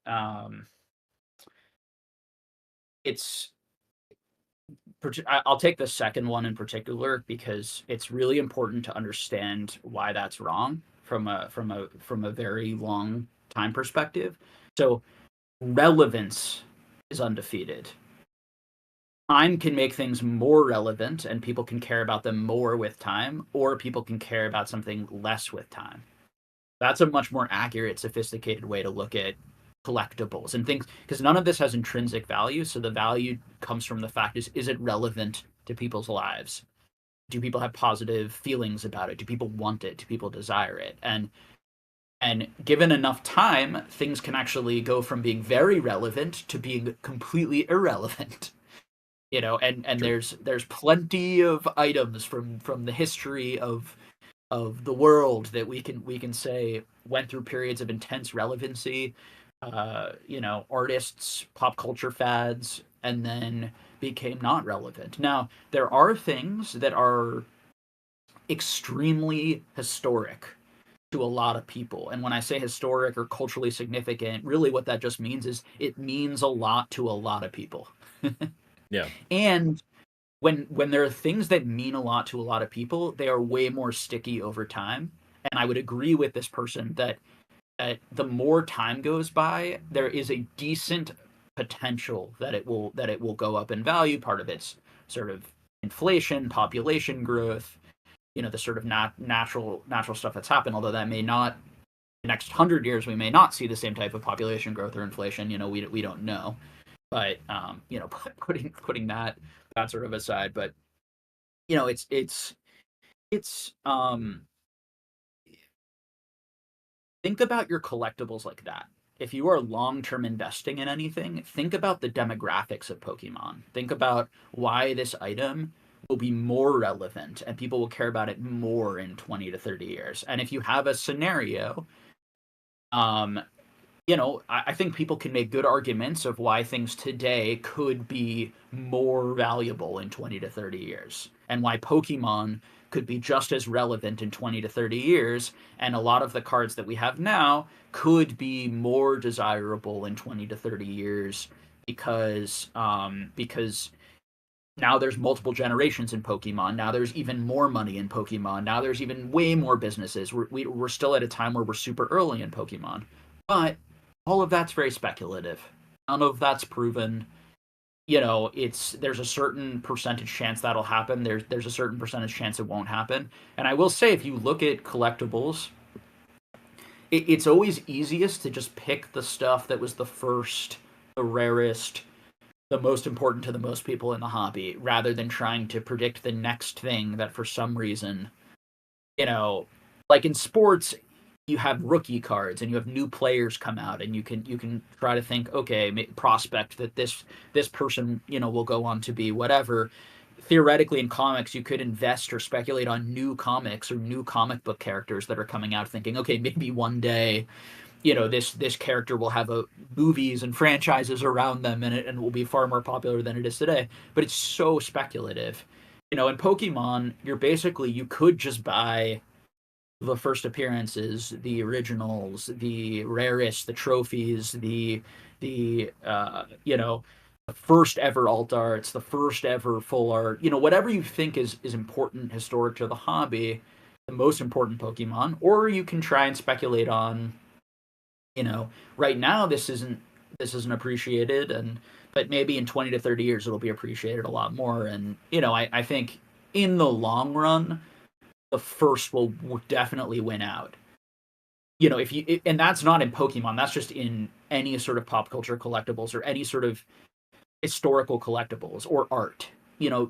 um it's I'll take the second one in particular because it's really important to understand why that's wrong from a very long time perspective. So relevance is undefeated. Time can make things more relevant and people can care about them more with time, or people can care about something less with time. That's a much more accurate, sophisticated way to look at collectibles and things because none of this has intrinsic value. So the value comes from the fact is it relevant to people's lives? Do people have positive feelings about it? Do people want it? Do people desire it? And given enough time, things can actually go from being very relevant to being completely irrelevant. And True. there's plenty of items from the history of the world that we can say went through periods of intense relevancy, artists, pop culture fads, and then became not relevant. Now, there are things that are extremely historic to a lot of people. And when I say historic or culturally significant, really what that just means is it means a lot to a lot of people. Yeah. And when there are things that mean a lot to a lot of people, they are way more sticky over time. And I would agree with this person that the more time goes by, there is a decent potential that it will go up in value. Part of it's sort of inflation, population growth, the sort of natural stuff that's happened. Although that may not the next 100 years we may not see the same type of population growth or inflation. We don't know. But putting that sort of aside, but it's think about your collectibles like that. If you are long-term investing in anything, think about the demographics of Pokemon. Think about why this item will be more relevant and people will care about it more in 20 to 30 years. And if you have a scenario, um, I think people can make good arguments of why things today could be more valuable in 20 to 30 years and why Pokemon could be just as relevant in 20 to 30 years. And a lot of the cards that we have now could be more desirable in 20 to 30 years because now there's multiple generations in Pokemon. Now there's even more money in Pokemon. Now there's even way more businesses. We're still at a time where we're super early in Pokemon. But all of that's very speculative. None of that's proven. There's a certain percentage chance that'll happen. There's a certain percentage chance it won't happen. And I will say, if you look at collectibles, it's always easiest to just pick the stuff that was the first, the rarest, the most important to the most people in the hobby, rather than trying to predict the next thing that for some reason, you know, like in sports, you have rookie cards and you have new players come out, and you can try to think, okay, prospect that this person will go on to be whatever. Theoretically, in comics, you could invest or speculate on new comics or new comic book characters that are coming out, thinking, okay, maybe one day this character will have movies and franchises around them, and it will be far more popular than it is today. But it's so speculative. In Pokemon, you could just buy the first appearances, the originals, the rarest, the trophies, the first ever alt arts, the first ever full art, whatever you think is important, historic to the hobby, the most important Pokemon. Or you can try and speculate on, right now this isn't appreciated, but maybe in 20 to 30 years it'll be appreciated a lot more. And I think in the long run the first will definitely win out. If you and that's not in Pokemon, that's just in any sort of pop culture collectibles or any sort of historical collectibles or art.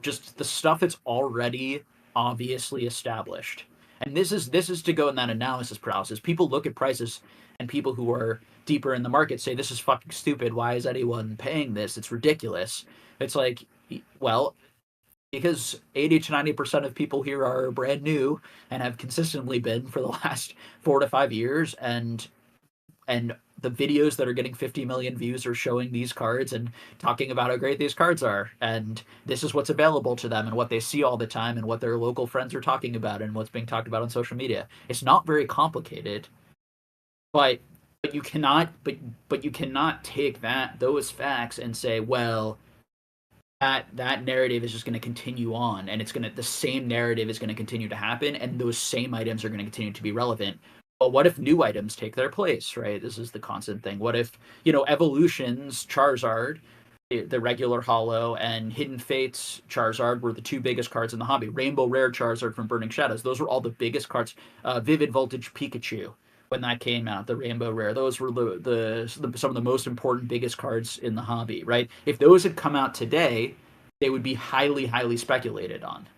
Just the stuff that's already obviously established. And this is to go in that analysis paralysis. People look at prices, and people who are deeper in the market say, this is fucking stupid. Why is anyone paying this? It's ridiculous. It's like, well, because 80 to 90% of people here are brand new and have consistently been for the last 4 to 5 years, and the videos that are getting 50 million views are showing these cards and talking about how great these cards are, and this is what's available to them and what they see all the time and what their local friends are talking about and what's being talked about on social media. It's not very complicated, but you cannot take those facts and say, well, that narrative is just going to continue on, and the same narrative is going to continue to happen, and those same items are going to continue to be relevant. But what if new items take their place, right? This is the constant thing. What if Evolution's Charizard, the regular holo, and Hidden Fates Charizard were the two biggest cards in the hobby? Rainbow Rare Charizard from Burning Shadows, those were all the biggest cards. Vivid Voltage Pikachu, when that came out, the Rainbow Rare, those were some of the most important, biggest cards in the hobby, right? If those had come out today, they would be highly, highly speculated on.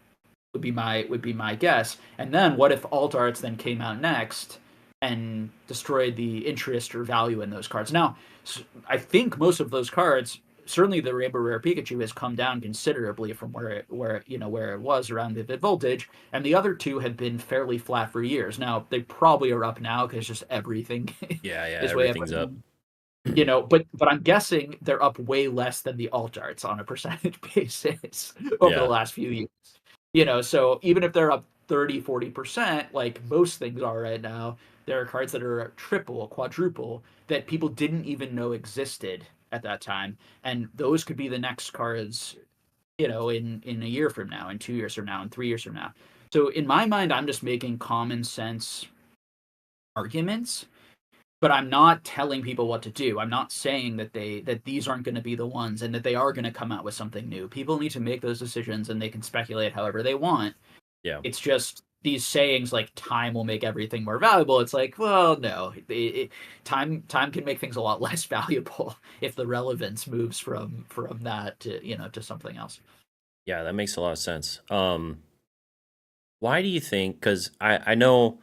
Would be my guess. And then what if alt arts then came out next and destroyed the interest or value in those cards? Now, I think most of those cards, certainly the Rainbow Rare Pikachu, has come down considerably from where it was around Vivid Voltage, and the other two have been fairly flat for years. Now they probably are up now because just everything Yeah, is way up. everything's up. But I'm guessing they're up way less than the alt arts on a percentage basis over the Yeah. last few years. So even if they're up 30-40%, like most things are right now, there are cards that are triple, quadruple, that people didn't even know existed at that time, and those could be the next cards, in a year from now, in 2 years from now, in 3 years from now. So in my mind, I'm just making common sense arguments, but I'm not telling people what to do. I'm not saying that these aren't going to be the ones and that they are going to come out with something new. People need to make those decisions, and they can speculate however they want. Yeah. It's just these sayings like time will make everything more valuable. It's like, well, no, time can make things a lot less valuable if the relevance moves from that to something else. Yeah, that makes a lot of sense. Why do you think? Because I know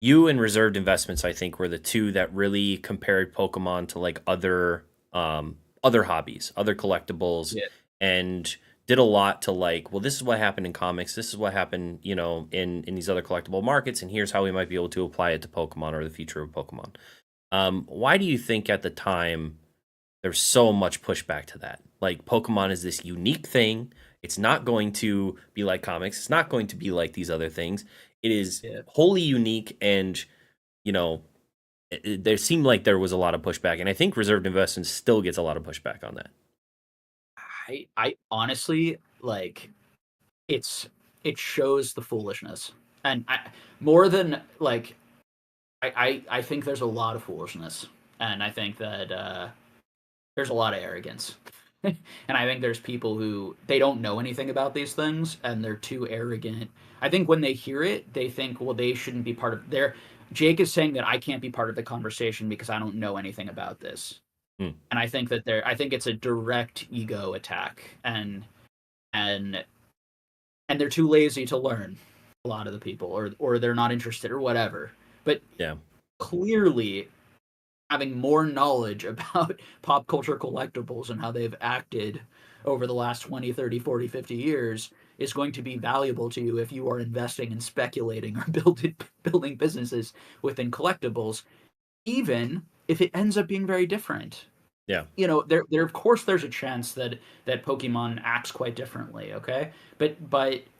you and Reserved Investments, I think, were the two that really compared Pokemon to like other hobbies, other collectibles, Yeah. and did a lot to like, well, this is what happened in comics, this is what happened, in these other collectible markets, and here's how we might be able to apply it to Pokemon or the future of Pokemon. Why do you think at the time there's so much pushback to that? Like, Pokemon is this unique thing. It's not going to be like comics. It's not going to be like these other things. It is Yeah. wholly unique, and you know, there seemed like there was a lot of pushback, and I think Reserved Investments still gets a lot of pushback on that. I honestly like it's it shows the foolishness, and more than like I think there's a lot of foolishness, and I think that there's a lot of arrogance. And I think there's people who they don't know anything about these things and they're too arrogant. I think when they hear it, they think, well, they shouldn't be part of their. Jake is saying that I can't be part of the conversation because I don't know anything about this. Hmm. And I think that I think it's a direct ego attack, and and they're too lazy to learn. A lot of the people, or they're not interested, or whatever. But Yeah. clearly, having more knowledge about pop culture collectibles and how they've acted over the last 20, 30, 40, 50 years is going to be valuable to you if you are investing and speculating or building businesses within collectibles, even if it ends up being very different. Yeah. You know, there of course there's a chance that Pokemon acts quite differently, okay? But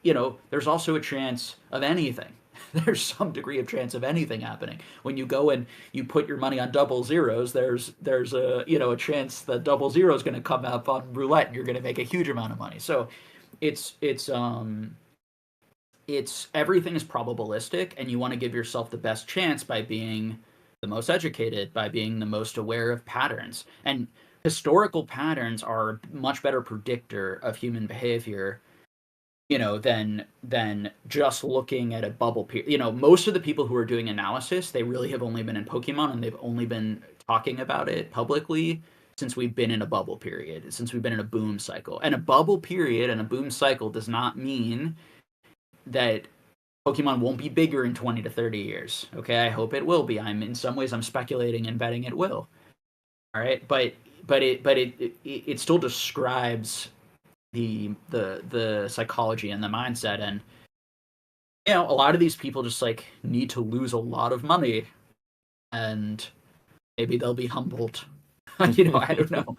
you know, there's also a chance of anything. There's some degree of chance of anything happening. When you go and you put your money on double zeros, there's a a chance that double zero is going to come up on roulette and you're going to make a huge amount of money. So it's everything is probabilistic, and you want to give yourself the best chance by being the most educated, by being the most aware of patterns. And historical patterns are a much better predictor of human behavior, than just looking at a bubble period. Most of the people who are doing analysis, they really have only been in Pokemon, and they've only been talking about it publicly since we've been in a bubble period, since we've been in a boom cycle. And a bubble period and a boom cycle does not mean that Pokemon won't be bigger in 20 to 30 years. Okay, I hope it will be. In some ways I'm speculating and betting it will. All right, but it still describes the psychology and the mindset, and a lot of these people just like need to lose a lot of money, and maybe they'll be humbled. I don't know.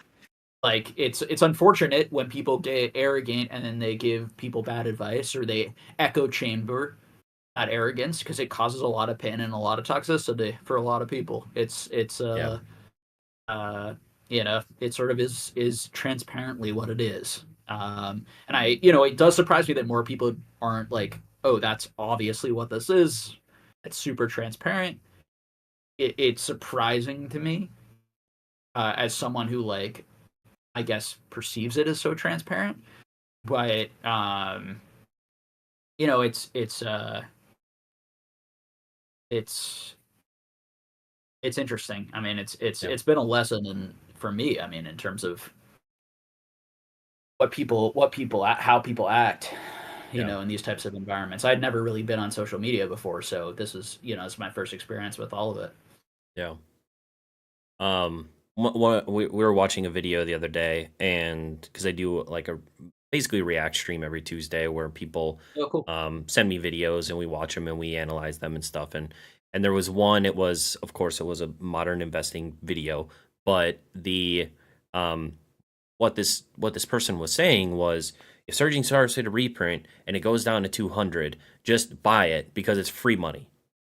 Like it's unfortunate when people get arrogant and then they give people bad advice, or they echo chamber that arrogance, because it causes a lot of pain and a lot of toxicity for a lot of people. Yeah. It sort of is transparently what it is. And it does surprise me that more people aren't like, oh, that's obviously what this is. It's super transparent. It's surprising to me, as someone who, like, I guess perceives it as so transparent. But it's interesting. I mean, Yeah. it's been a lesson for me. I mean, in terms of how people act, Yeah. in these types of environments. I'd never really been on social media before, so this is, it's my first experience with all of it. Yeah. We were watching a video the other day, and because I do like a basically react stream every Tuesday where people Oh, cool. send me videos and we watch them and we analyze them and stuff. And there was one. It was, of course, it was a modern investing video, but the what this person was saying was, if Surging Stars hit a reprint and it goes down to 200, just buy it because it's free money,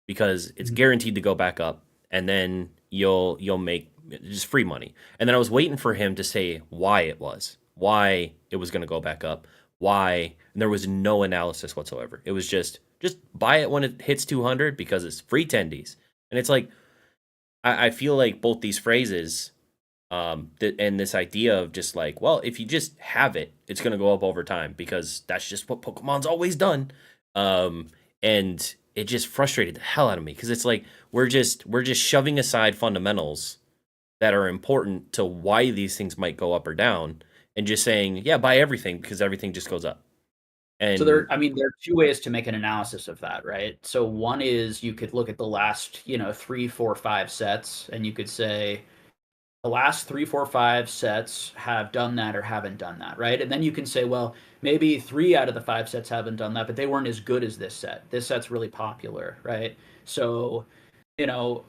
because it's guaranteed to go back up, and then you'll make just free money. And then I was waiting for him to say why it was going to go back up, why, and there was no analysis whatsoever. It was just buy it when it hits 200 because it's free tendies. And it's like, I feel like both these phrases, and this idea of just like, well, if you just have it, it's going to go up over time because that's just what Pokemon's always done. And it just frustrated the hell out of me, because it's like we're just shoving aside fundamentals that are important to why these things might go up or down, and just saying, yeah, buy everything because everything just goes up. And So there are two ways to make an analysis of that, right? So one is you could look at the last, 3, 4, 5 sets, and you could say the last 3, 4, 5 sets have done that or haven't done that, right? And then you can say, well, maybe 3 out of the 5 sets haven't done that, but they weren't as good as this set. This set's really popular, right? So,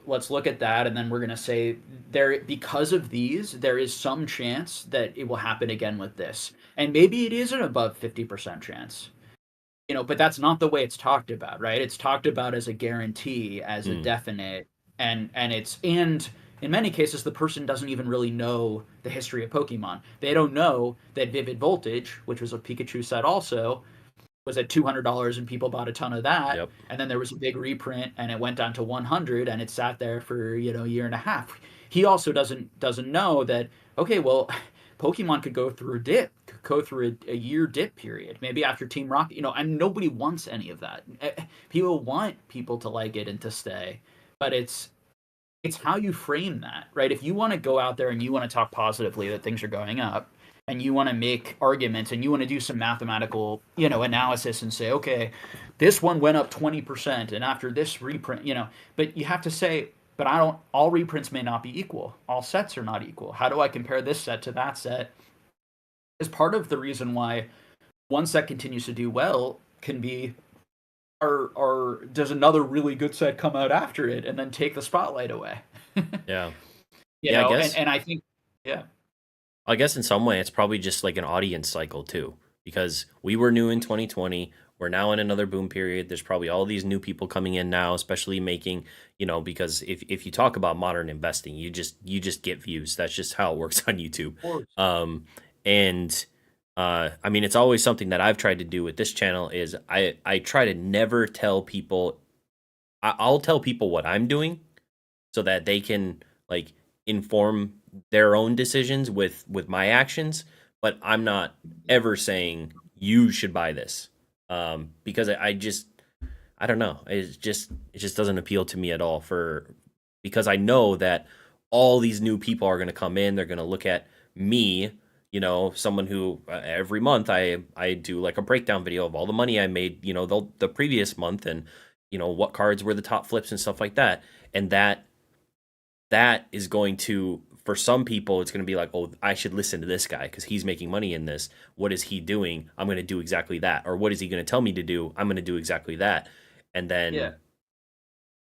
let's look at that, and then we're going to say, because of these, there is some chance that it will happen again with this. And maybe it is an above 50% chance. But that's not the way it's talked about, right? It's talked about as a guarantee, as a definite, and in many cases, the person doesn't even really know the history of Pokemon. They don't know that Vivid Voltage, which was a Pikachu set also, was at $200 and people bought a ton of that. Yep. And then there was a big reprint and it went down to 100 and it sat there for, a year and a half. He also doesn't know that, okay, well, Pokemon could go through a dip, could go through a year dip period, maybe after Team Rocket, and nobody wants any of that. People want people to like it and to stay, but it's how you frame that, right? If you want to go out there and you want to talk positively that things are going up, and you want to make arguments and you want to do some mathematical, analysis and say, okay, this one went up 20%, and after this reprint, but you have to say, but I don't. All reprints may not be equal. All sets are not equal. How do I compare this set to that set? Is part of the reason why one set continues to do well can be or does another really good set come out after it and then take the spotlight away? Yeah. You Yeah, I know, guess. and I think, yeah, I guess in some way it's probably just like an audience cycle too, because we were new in 2020. We're now in another boom period. There's probably all these new people coming in now, especially making, because if you talk about modern investing, you just get views. That's just how it works on YouTube. of course. And I mean, it's always something that I've tried to do with this channel is I try to never tell people. I'll tell people what I'm doing so that they can like inform their own decisions with my actions, but I'm not ever saying you should buy this, because I don't know, it just doesn't appeal to me at all, for because I know that all these new people are going to come in, they're going to look at me, someone who every month I do like a breakdown video of all the money I made, the previous month, and what cards were the top flips and stuff like that, and that is going to, for some people, it's going to be like, oh, I should listen to this guy because he's making money in this. What is he doing? I'm going to do exactly that. Or what is he going to tell me to do? I'm going to do exactly that. And Yeah. then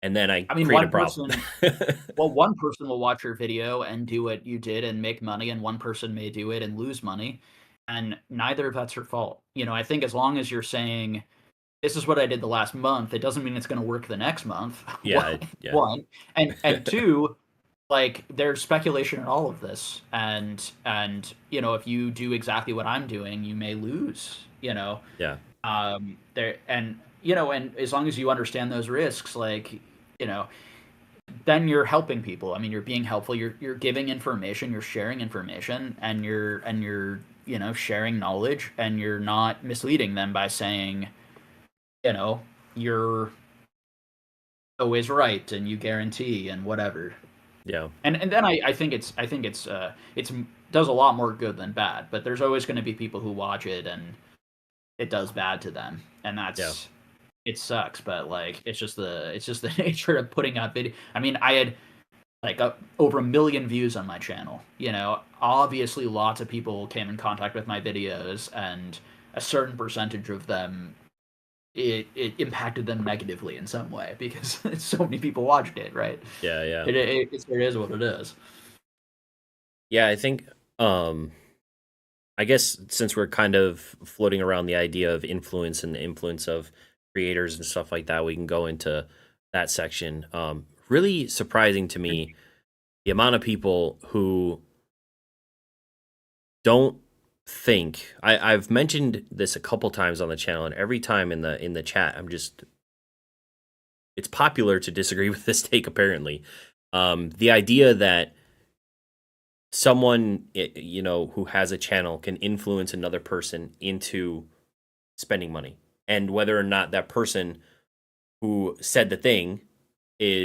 and then I I mean, create a one problem. person, well, one person will watch your video and do what you did and make money, and one person may do it and lose money, and neither of that's her fault. I think as long as you're saying, this is what I did the last month, it doesn't mean it's going to work the next month. Yeah, yeah, One, and two, like there's speculation in all of this, and if you do exactly what I'm doing, you may lose. yeah, There and as long as you understand those risks, like you know, then you're helping people. I mean, you're being helpful. You're giving information. You're sharing information, and you're sharing knowledge, and you're not misleading them by saying you're always right and you guarantee and whatever. yeah, And then I think it's does a lot more good than bad. But there's always going to be people who watch it and it does bad to them, and yeah, it sucks. But like it's just the nature of putting out video. I mean, I had like over 1 million views on my channel. Obviously, lots of people came in contact with my videos, and a certain percentage of them it impacted them negatively in some way because so many people watched it. Right? yeah, yeah. It is what it is. Yeah, I think I guess since we're kind of floating around the idea of influence and the influence of creators and stuff like that, we can go into that section. Really surprising to me the amount of people who don't think. I've mentioned this a couple times on the channel, and every time in the chat, it's popular to disagree with this take. Apparently, the idea that someone who has a channel can influence another person into spending money, and whether or not that person who said the thing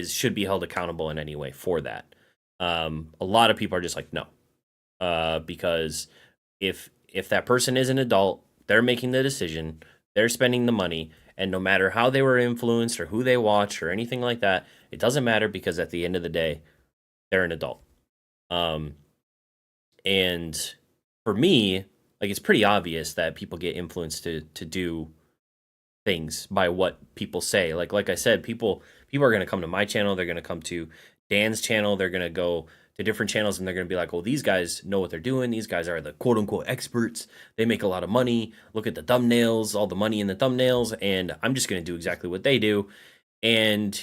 should be held accountable in any way for that. A lot of people are just like, no, because if that person is an adult, they're making the decision, they're spending the money, and no matter how they were influenced or who they watched or anything like that, it doesn't matter, because at the end of the day, they're an adult. And for me, like, it's pretty obvious that people get influenced to do things by what people say. Like I said, people are going to come to my channel, they're going to come to Dan's channel, they're going to go to different channels, and they're going to be like, "Oh, these guys know what they're doing. These guys are the quote unquote experts. They make a lot of money. Look at the thumbnails, all the money in the thumbnails, and I'm just going to do exactly what they do." And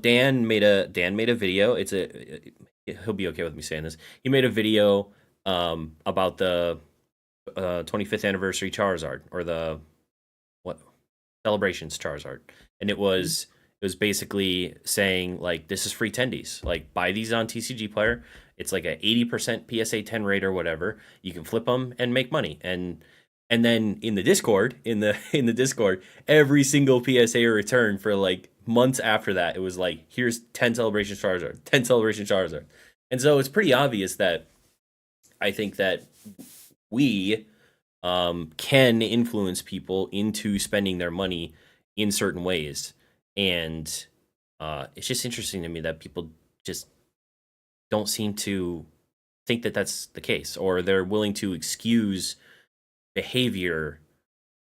Dan made a video. he'll be okay with me saying this. He made a video about the 25th anniversary Charizard, or the what celebrations Charizard, and it was basically saying like, this is free tendies. Like, buy these on TCG Player. It's like a 80% PSA 10 rate or whatever. You can flip them and make money. And then in the Discord, in the Discord, every single PSA return for like months after that, it was like, here's 10 celebration Charizard, 10 celebration Charizard. And so it's pretty obvious that I think that we can influence people into spending their money in certain ways. And it's just interesting to me that people just don't seem to think that that's the case, or they're willing to excuse behavior,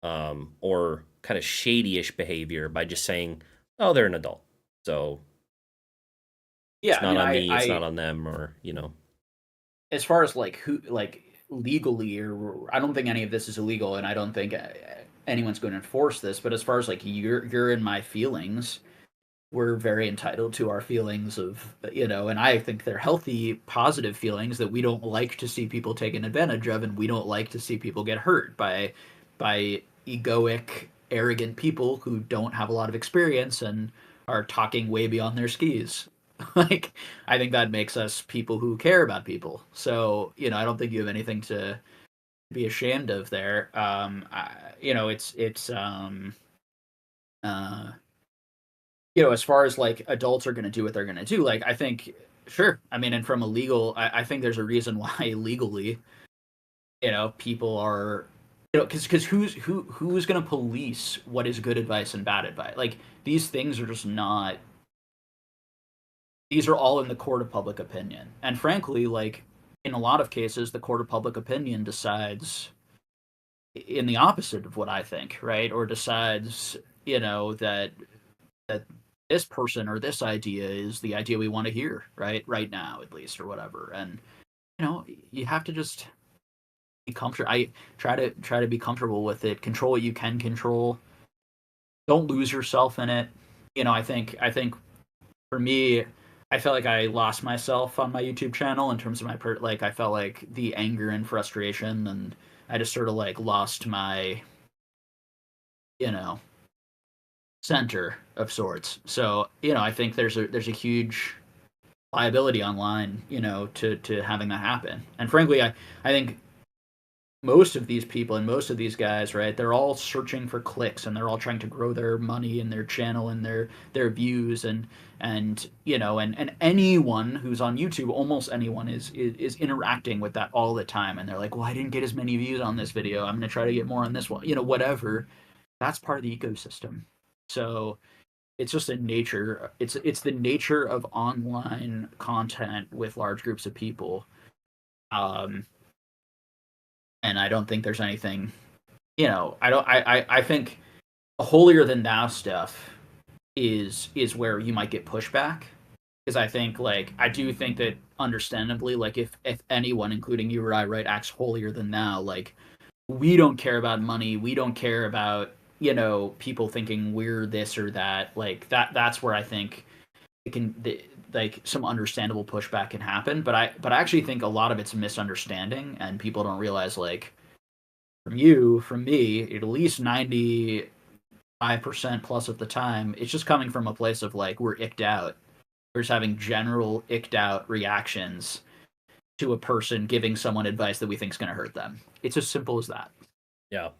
or kind of shady-ish behavior, by just saying, oh, they're an adult, so Yeah, it's I mean, not on me, it's I not on them, or as far as like who like legally, or I don't think any of this is illegal, and I don't think anyone's going to enforce this. But as far as like you're in my feelings, we're very entitled to our feelings of, and I think they're healthy, positive feelings that we don't like to see people taken advantage of, and we don't like to see people get hurt by egoic, arrogant people who don't have a lot of experience and are talking way beyond their skis. Like, I think that makes us people who care about people. So, I don't think you have anything to be ashamed of there. It's uh as far as like adults are going to do what they're going to do, like, I think, sure. I mean, and from a legal, I think there's a reason why legally, people are, because who's going to police what is good advice and bad advice? Like, these things are just not. These are all in the court of public opinion, and frankly, like, in a lot of cases, the court of public opinion decides in the opposite of what I think, right? Or decides, that this person or this idea is the idea we want to hear, right now, at least, or whatever. And you have to just be comfortable. I try to be comfortable with it. Control what you can control. Don't lose yourself in it. I think for me, I felt like I lost myself on my YouTube channel in terms of like, I felt like the anger and frustration, and I just sort of like lost my you know center of sorts. So, I think there's a huge liability online, to having that happen. And frankly, I think most of these people and most of these guys, right, they're all searching for clicks, and they're all trying to grow their money and their channel and their views, and anyone who's on YouTube, almost anyone is interacting with that all the time, and they're like, well, I didn't get as many views on this video, I'm going to try to get more on this one, whatever. That's part of the ecosystem. So it's just a nature. It's the nature of online content with large groups of people. Um, and I don't think there's anything. I think holier than thou stuff is where you might get pushback, because I think, like, I do think that, understandably, like, if anyone, including you or I, right, acts holier than thou, like, we don't care about money, we don't care about people thinking we're this or that, like, that's where I think like, some understandable pushback can happen. But I actually think a lot of it's a misunderstanding, and people don't realize, like, from me, at least 95% plus of the time, it's just coming from a place of, like, we're icked out. We're just having general icked out reactions to a person giving someone advice that we think is going to hurt them. It's as simple as that. Yeah.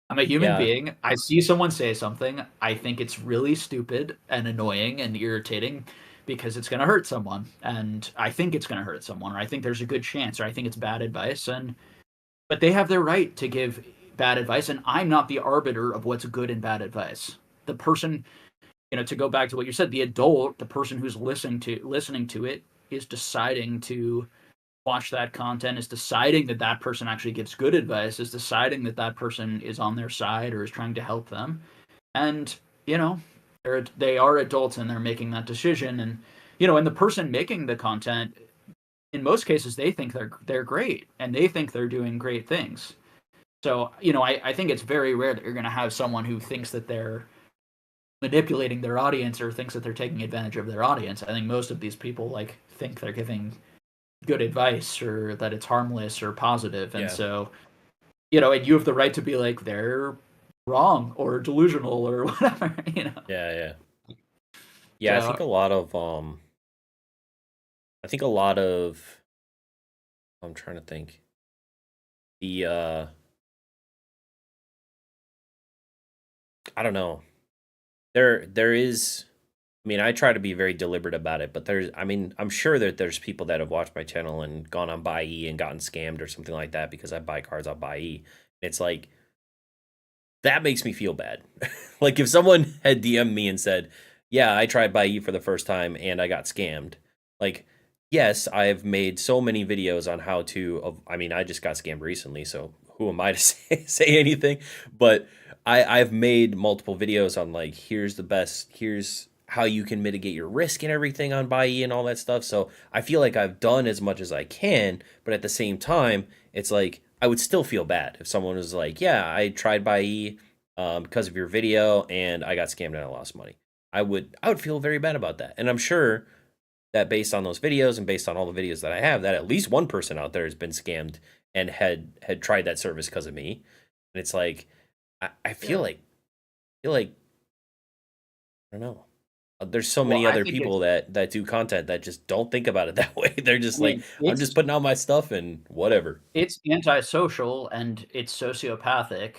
I'm a human Yeah. being. I see someone say something. I think it's really stupid and annoying and irritating because it's going to hurt someone. And I think it's going to hurt someone, or I think there's a good chance, or I think it's bad advice. But they have their right to give bad advice, and I'm not the arbiter of what's good and bad advice. The person, to go back to what you said, the adult, the person who's listening to it, is deciding to watch that content, is deciding that that person actually gives good advice, is deciding that that person is on their side or is trying to help them. And, they are adults, and they're making that decision. And the person making the content, in most cases, they think they're great, and they think they're doing great things. So, I think it's very rare that you're going to have someone who thinks that they're manipulating their audience or thinks that they're taking advantage of their audience. I think most of these people like think they're giving good advice or that it's harmless or positive, and Yeah. so and you have the right to be like they're wrong or delusional or whatever. Yeah, yeah. Yeah, So I think a lot of I'm trying to think. The I don't know. There is I mean, I try to be very deliberate about it, but I'm sure that there's people that have watched my channel and gone on Buy E and gotten scammed or something like that because I buy cards on Buy E. It's like that makes me feel bad. Like if someone had DM'd me and said, "Yeah, I tried Buy E for the first time and I got scammed." Like, yes, I've made so many videos on how to. I mean, I just got scammed recently, so who am I to say anything? But I've made multiple videos on like here's how you can mitigate your risk and everything on Buy E and all that stuff. So I feel like I've done as much as I can, but at the same time, it's like I would still feel bad if someone was like, "Yeah, I tried Buy E because of your video and I got scammed and I lost money." I would feel very bad about that, and I'm sure that based on those videos and based on all the videos that I have, that at least one person out there has been scammed and had tried that service because of me. And it's like I yeah. feel like I don't know. There's so Well, many I other think it's people that do content that just don't think about it that way. They're I just like, mean, I'm just it's putting out my stuff and whatever. it's antisocial and it's sociopathic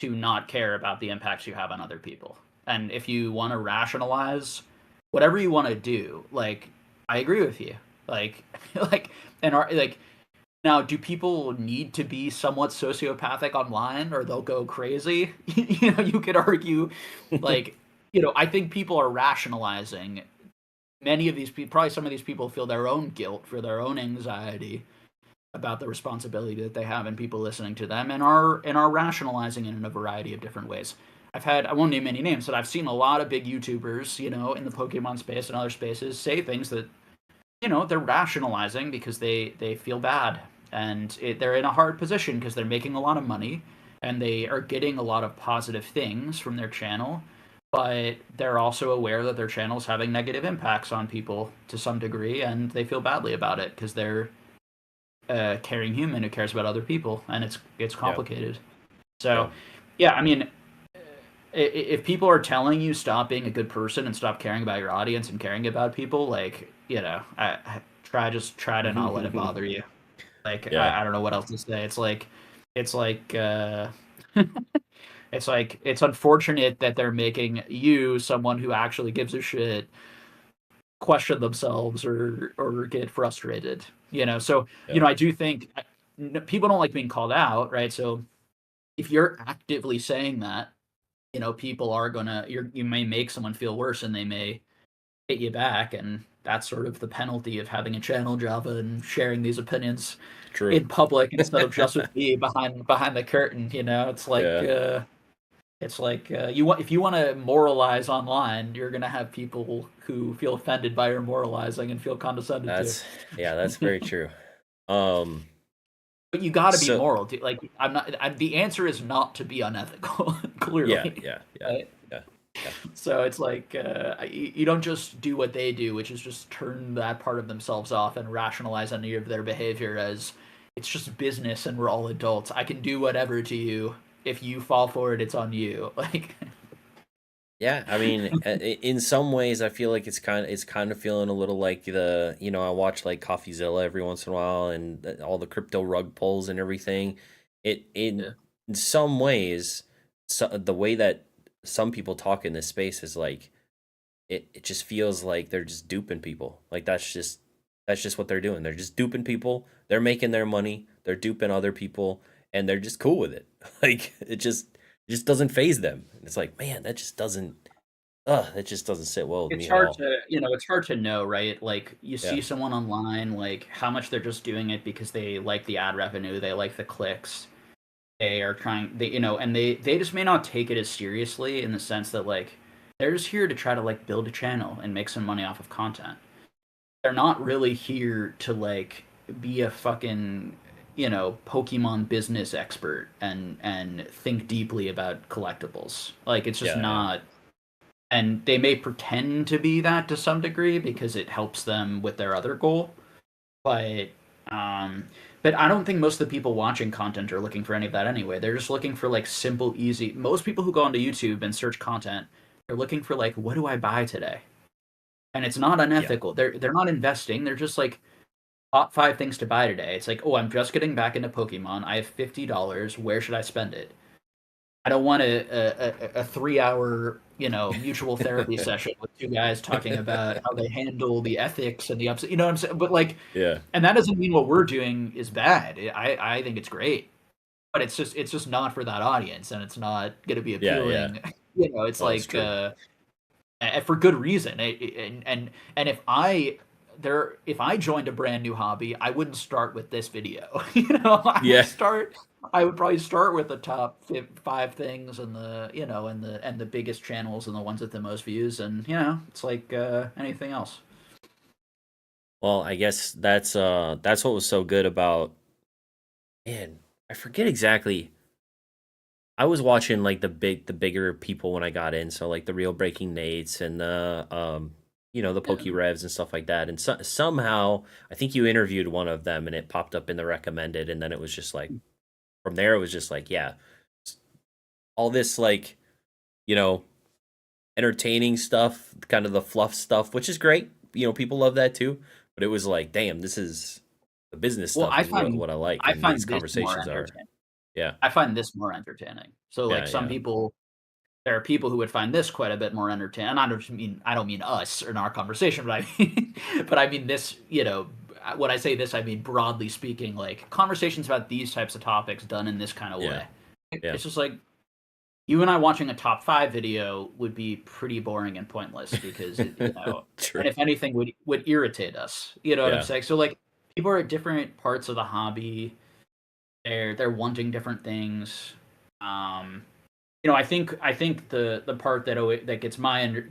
to not care about the impacts you have on other people. And if you want to rationalize whatever you want to do, like I agree with you. Like like and are like now do people need to be somewhat sociopathic online or they'll go crazy? You could argue like I think people are rationalizing many of these people, probably some of these people feel their own guilt for their own anxiety about the responsibility that they have in people listening to them and are rationalizing it in a variety of different ways. I won't name any names, but I've seen a lot of big YouTubers, in the Pokemon space and other spaces say things that, they're rationalizing because they feel bad and they're in a hard position because they're making a lot of money and they are getting a lot of positive things from their channel, but they're also aware that their channel is having negative impacts on people to some degree and they feel badly about it because they're caring human who cares about other people, and it's Yeah, complicated. yeah. So, yeah, I mean, if people are telling you stop being a good person and stop caring about your audience and caring about people, like I try to not let it bother you. Like Yeah, I don't know what else to say. It's like it's like it's unfortunate that they're making you someone who actually gives a shit question themselves or get frustrated. So yeah, I do think people don't like being called out, right? So if you're actively saying that, people are gonna you may make someone feel worse and they may hit you back, and that's sort of the penalty of having a channel Java and sharing these opinions true. in public instead of just with me behind the curtain. It's like Yeah, if you want to moralize online, you're gonna have people who feel offended by your moralizing and feel condescended to. that's that's very true. Um, But you got to be so moral. Like the answer is not to be unethical, yeah, clearly. yeah, yeah, Right? yeah, yeah. So it's like you don't just do what they do, which is just turn that part of themselves off and rationalize any of their behavior as it's just business and we're all adults. I can do whatever to you. If you fall for it, it's on you. Like, Yeah, I mean, in some ways, I feel like it's kind of feeling a little like I watch like CoffeeZilla every once in a while and all the crypto rug pulls and everything. It yeah, in some ways, the way that some people talk in this space is like it just feels like they're just duping people. Like that's just what they're doing. They're just duping people. They're making their money. They're duping other people, and they're just cool with it. Like it just doesn't phase them. It's like, man, that just doesn't sit well with it's me at hard all. to it's hard to know, right? Like you Yeah, see someone online, like how much they're just doing it because they like the ad revenue, they like the clicks, they are trying and they just may not take it as seriously in the sense that like they're just here to try to like build a channel and make some money off of content. They're not really here to like be a fucking Pokemon business expert and think deeply about collectibles. Like it's just yeah, yeah, not and they may pretend to be that to some degree because it helps them with their other goal. But um, but I don't think most of the people watching content are looking for any of that anyway. They're just looking for like simple, easy. Most people who go onto YouTube and search content, they're looking for like, what do I buy today? And it's not Yeah. unethical. They're not investing. They're just like top five things to buy today. It's like, oh, I'm just getting back into Pokemon. I have $50. Where should I spend it? I don't want a 3 hour, mutual therapy session with two guys talking about how they handle the ethics and the ups. You know what I'm saying? But like, Yeah. and that doesn't mean what we're doing is bad. I think it's great, but it's just not for that audience, and it's not going to be Yeah. Yeah. appealing. It's Oh, it's like true. for good reason. And if I joined a brand new hobby, I wouldn't start with this video. Yeah. I would probably start with the top five things and the biggest channels and the ones with the most views, and it's like anything else. Well, I guess that's what was so good about, man, I forget exactly. I was watching like the bigger people when I got in, so like the real Breaking Nates and the the Yeah. Poke Revs and stuff like that. And somehow I think you interviewed one of them and it popped up in the recommended, and then it was just like from there it was just like, yeah, all this like, you know, entertaining stuff, kind of the fluff stuff, which is great. People love that too. But it was like, damn, this is the business Well, stuff is what I like, I and these find this more conversations are, entertaining. yeah, I find this more entertaining. So yeah, like some yeah, people there are people who would find this quite a bit more entertaining. And I don't mean us in our conversation, but I mean but I mean this, when I say this, I mean broadly speaking, like conversations about these types of topics done in this kind of yeah, way. yeah. It's just like you and I watching a top five video would be pretty boring and pointless because True. and if anything would irritate us. You know what I'm Yeah, saying? So like people are at different parts of the hobby. They're wanting different things. Um, I think the part that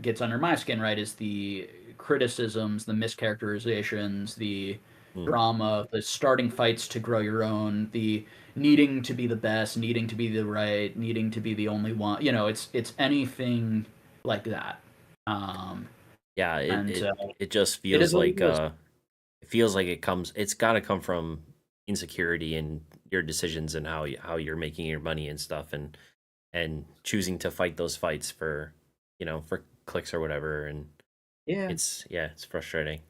gets under my skin, right, is the criticisms, the mischaracterizations, the mm, drama, the starting fights to grow your own, the needing to be the best, needing to be the right, needing to be the only one. It's anything like that. Um, yeah. It and it it just it is feels what like it is. it feels like it's got to come from insecurity in your decisions and how you're making your money and stuff, and choosing to fight those fights for for clicks or whatever, and Yeah. it's frustrating.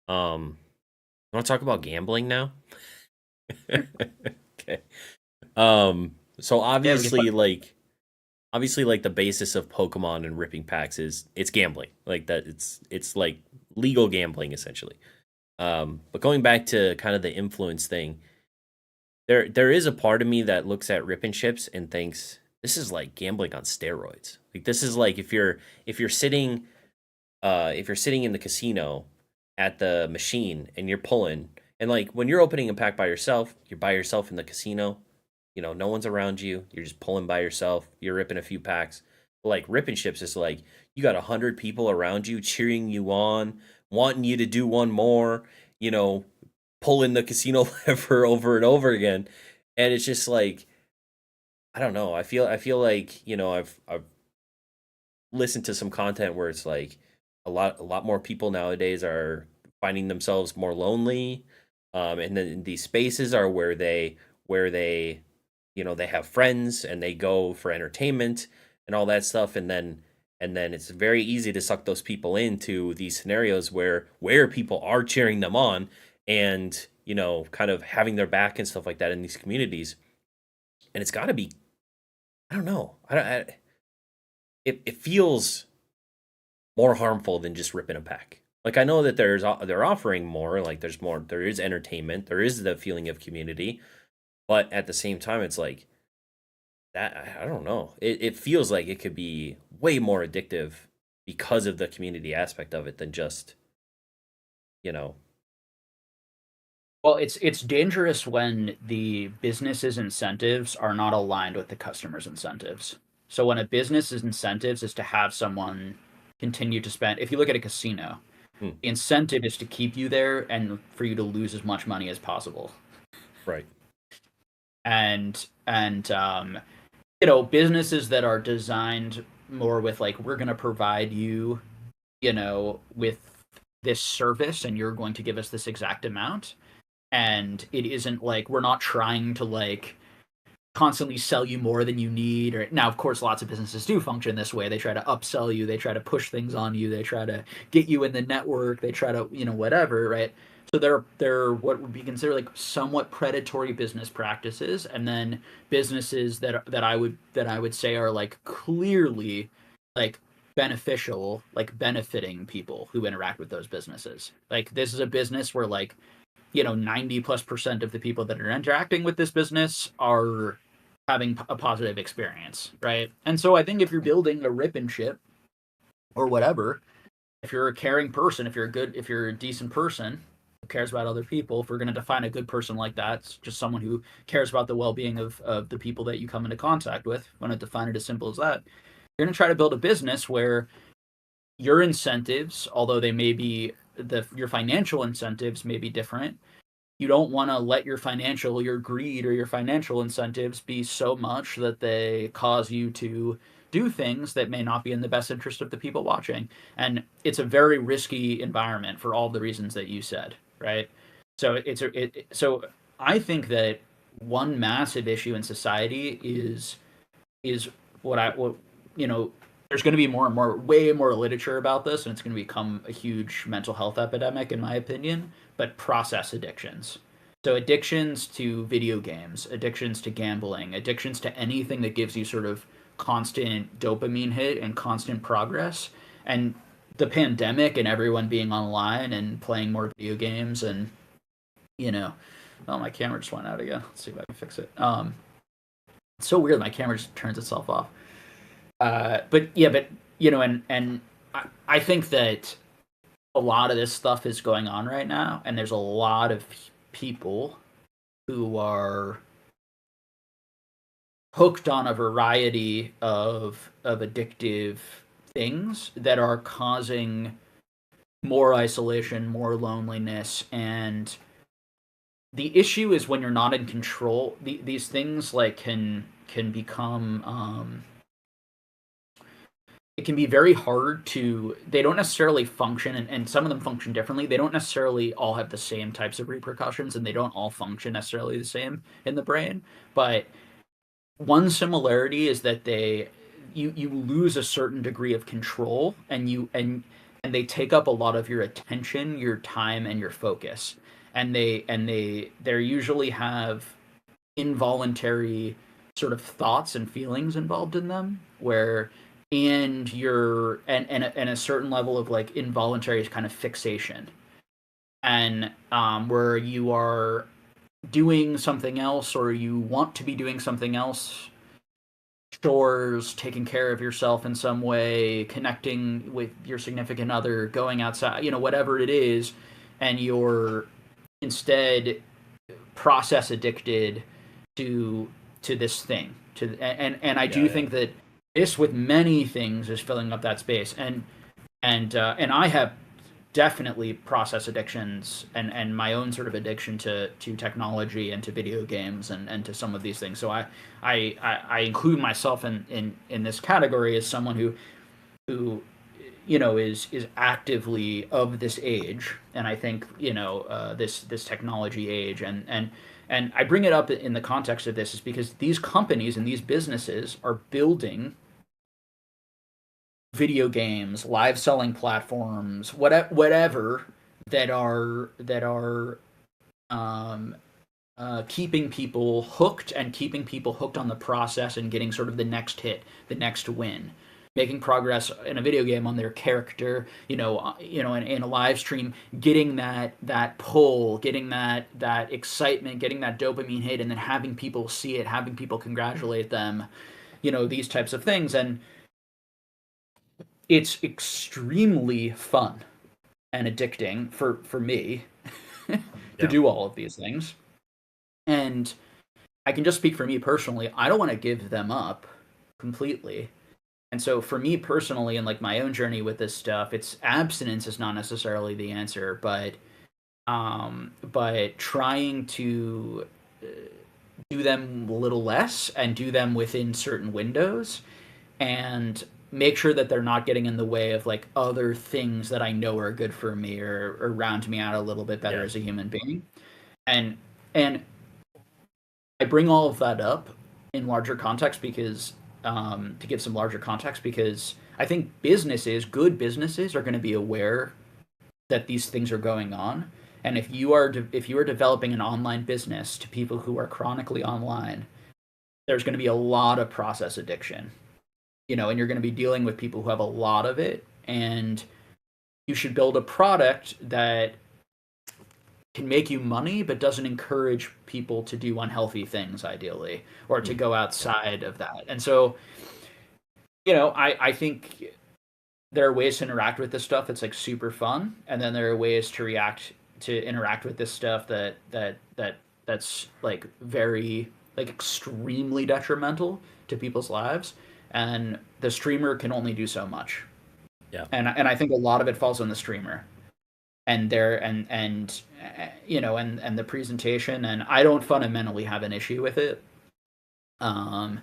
Want to talk about gambling now? Okay. So Yeah, we can fight. obviously like the basis of Pokemon and ripping packs is it's gambling. Like that it's like legal gambling essentially. But going back to kind of the influence thing, there is a part of me that looks at rip and chips and thinks this is like gambling on steroids. Like this is like if you're sitting if you're sitting in the casino at the machine and you're pulling, and like when you're opening a pack by yourself, you're by yourself in the casino, no one's around you, you're just pulling by yourself, you're ripping a few packs. But like ripping chips is like you got 100 people around you cheering you on, wanting you to do one more, you know, pulling the casino lever over and over again. And it's just like, I don't know. I feel like, I've listened to some content where it's like a lot more people nowadays are finding themselves more lonely. And then these spaces are where they they have friends and they go for entertainment and all that stuff, and then it's very easy to suck those people into these scenarios where people are cheering them on, and kind of having their back and stuff like that in these communities. And it's got to be, I don't know, it feels more harmful than just ripping a pack. Like I know that they're offering more, like there is entertainment, there is the feeling of community, but at the same time it's like that, I don't know. It feels like it could be way more addictive because of the community aspect of it than just, you know. Well, it's dangerous when the business's incentives are not aligned with the customer's incentives. So when a business's incentives is to have someone continue to spend, if you look at a casino, Hmm, the incentive is to keep you there and for you to lose as much money as possible. right. And businesses that are designed more with like, we're going to provide you, with this service, and you're going to give us this exact amount. And it isn't like, we're not trying to like constantly sell you more than you need. Or now, of course, lots of businesses do function this way. They try to upsell you, they try to push things on you, they try to get you in the network, they try to, whatever, right? So they're what would be considered like somewhat predatory business practices, and then businesses that I would say are like clearly like beneficial, like benefiting people who interact with those businesses. Like, this is a business where like, 90+% of the people that are interacting with this business are having a positive experience, right? And so I think if you're building a rip and ship or whatever, if you're a caring person, if you're a decent person who cares about other people, if we're going to define a good person like that, it's just someone who cares about the well-being of the people that you come into contact with. I'm going to define it as simple as that. You're going to try to build a business where your incentives, although they may be your financial incentives may be different, you don't want to let your greed or your financial incentives be so much that they cause you to do things that may not be in the best interest of the people watching. And it's a very risky environment for all the reasons that you said, right? So so I think that one massive issue in society is what there's going to be more and more, way more literature about this, and it's going to become a huge mental health epidemic, in my opinion. But process addictions. So addictions to video games, addictions to gambling, addictions to anything that gives you sort of constant dopamine hit and constant progress. And the pandemic and everyone being online and playing more video games, and oh, my camera just went out again. Let's see if I can fix it. It's so weird, my camera just turns itself off. But and I think that a lot of this stuff is going on right now, and there's a lot of people who are hooked on a variety of addictive things that are causing more isolation, more loneliness. And the issue is, when you're not in control, these things like can become it can be very hard to, they don't necessarily function, and some of them function differently. They don't necessarily all have the same types of repercussions, and they don't all function necessarily the same in the brain. But one similarity is that you lose a certain degree of control, and they take up a lot of your attention, your time, and your focus. And they usually have involuntary sort of thoughts and feelings involved in them, where and a certain level of like involuntary kind of fixation, and where you are doing something else, or you want to be doing something else, chores, taking care of yourself in some way, connecting with your significant other, going outside, whatever it is, and you're instead process addicted to this thing. And I do think that this, with many things, is filling up that space. And I have definitely process addictions, and my own sort of addiction to technology and to video games, and to some of these things. So I include myself in this category as someone who is actively of this age, and I think this technology age, and I bring it up in the context of this is because these companies and these businesses are building video games, live selling platforms, whatever that are keeping people hooked, and keeping people hooked on the process, and getting sort of the next hit, the next win, making progress in a video game on their character, in a live stream, getting that pull, getting that excitement, getting that dopamine hit, and then having people see it, having people congratulate them, these types of things. And it's extremely fun and addicting for me to do all of these things. And I can just speak for me personally. I don't want to give them up completely. And so for me personally, and like my own journey with this stuff, it's abstinence is not necessarily the answer, but trying to do them a little less, and do them within certain windows, and make sure that they're not getting in the way of like other things that I know are good for me or round me out a little bit better Yeah. as a human being. And and I bring all of that up in larger context because to give some larger context because I think good businesses are going to be aware that these things are going on. And if you are developing an online business to people who are chronically online, there's going to be a lot of process addiction, and you're going to be dealing with people who have a lot of it, and you should build a product that can make you money but doesn't encourage people to do unhealthy things ideally or to go Yeah. outside of that. And so, I think there are ways to interact with this stuff that's like super fun, and then there are ways to interact with this stuff that's like very like extremely detrimental to people's lives, and the streamer can only do so much. Yeah. And I think a lot of it falls on the streamer and their and and the presentation, and I don't fundamentally have an issue with it. um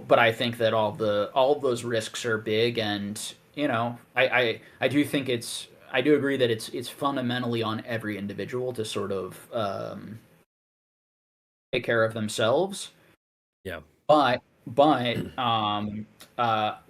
but I think that all of those risks are big, and I do think I do agree that it's fundamentally on every individual to sort of take care of themselves. Yeah. But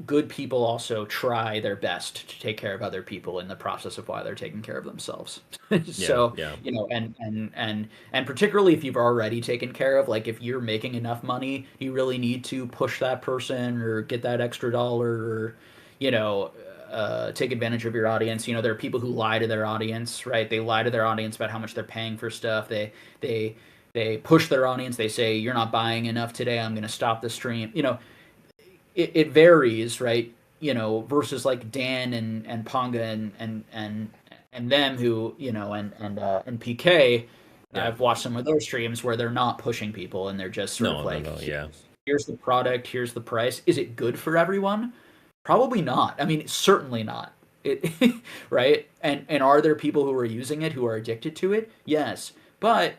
good people also try their best to take care of other people in the process of why they're taking care of themselves. Yeah. So, Yeah. and particularly if you've already taken care of, like if you're making enough money, you really need to push that person or get that extra dollar or, you know, take advantage of your audience. There are people who lie to their audience, right? They lie to their audience about how much they're paying for stuff. They they push their audience. They say, "You're not buying enough today. I'm going to stop the stream." It varies, right? Versus like Dan and Ponga and them who and PK. Yeah. I've watched some of those streams where they're not pushing people and they're just sort of No, no, like, no. Yeah. here's the product, here's the price. Is it good for everyone? Probably not. I mean, certainly not. It right? And are there people who are using it who are addicted to it? Yes, but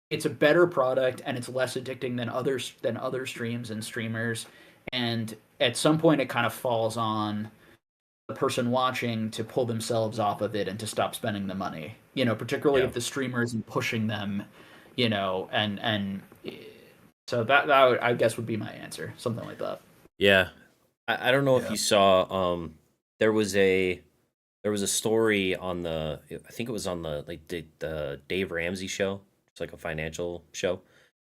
it's a better product and it's less addicting than other streams and streamers. And at some point, it kind of falls on the person watching to pull themselves off of it and to stop spending the money. Particularly Yeah. if the streamer isn't pushing them. And so that I guess would be my answer, something like that. Yeah. I don't know if Yeah. you saw there was a story on I think it was on the Dave Ramsey show. It's like a financial show.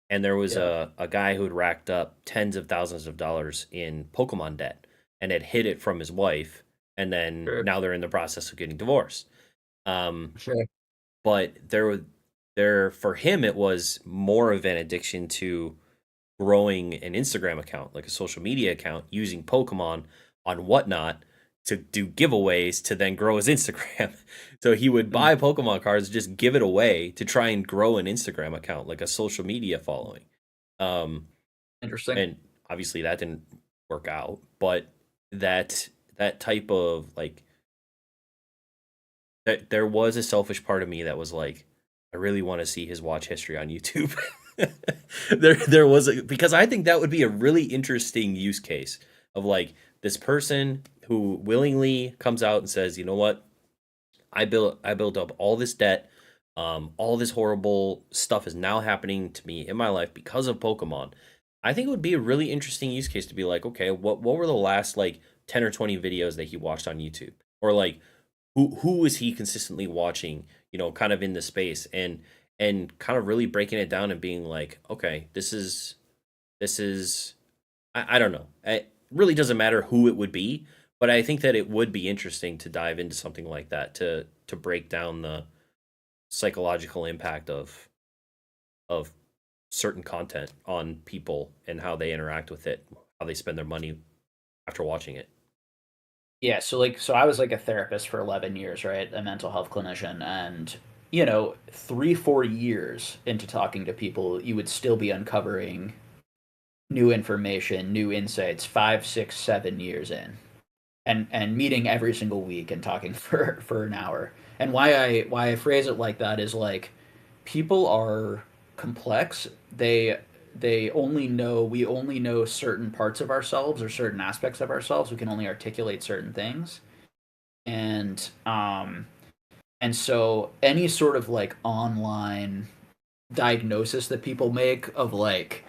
And there was Yeah. a guy who had racked up tens of thousands of dollars in Pokemon debt and had hid it from his wife, and then Sure. now they're in the process of getting divorced. Um, Sure. but there for him it was more of an addiction to growing an Instagram account, like a social media account, using Pokemon on Whatnot to do giveaways to then grow his Instagram. So he would Mm. buy Pokemon cards, just give it away to try and grow an Instagram account, like a social media following. Um, Interesting. and obviously that didn't work out, but that type of like that there was a selfish part of me that was like, I really want to see his watch history on YouTube. There was because I think that would be a really interesting use case of like this person who willingly comes out and says, you know what, I built up all this debt, all this horrible stuff is now happening to me in my life because of Pokemon. I think it would be a really interesting use case to be like, okay, what were the last like 10 or 20 videos that he watched on YouTube, or like who was he consistently watching, kind of in the space, and kind of really breaking it down and being like, okay, this is I don't know. It really doesn't matter who it would be, but I think that it would be interesting to dive into something like that to break down the psychological impact of certain content on people and how they interact with it, how they spend their money after watching it. Yeah, so I was like a therapist for 11 years, right? A mental health clinician, and 3 4 years into talking to people, you would still be uncovering new information, new insights, 5 6 7 years in. And meeting every single week and talking for an hour. And why I phrase it like that is like people are complex. they only know we only know certain parts of ourselves or certain aspects of ourselves. We can only articulate certain things, and so any sort of like online diagnosis that people make of like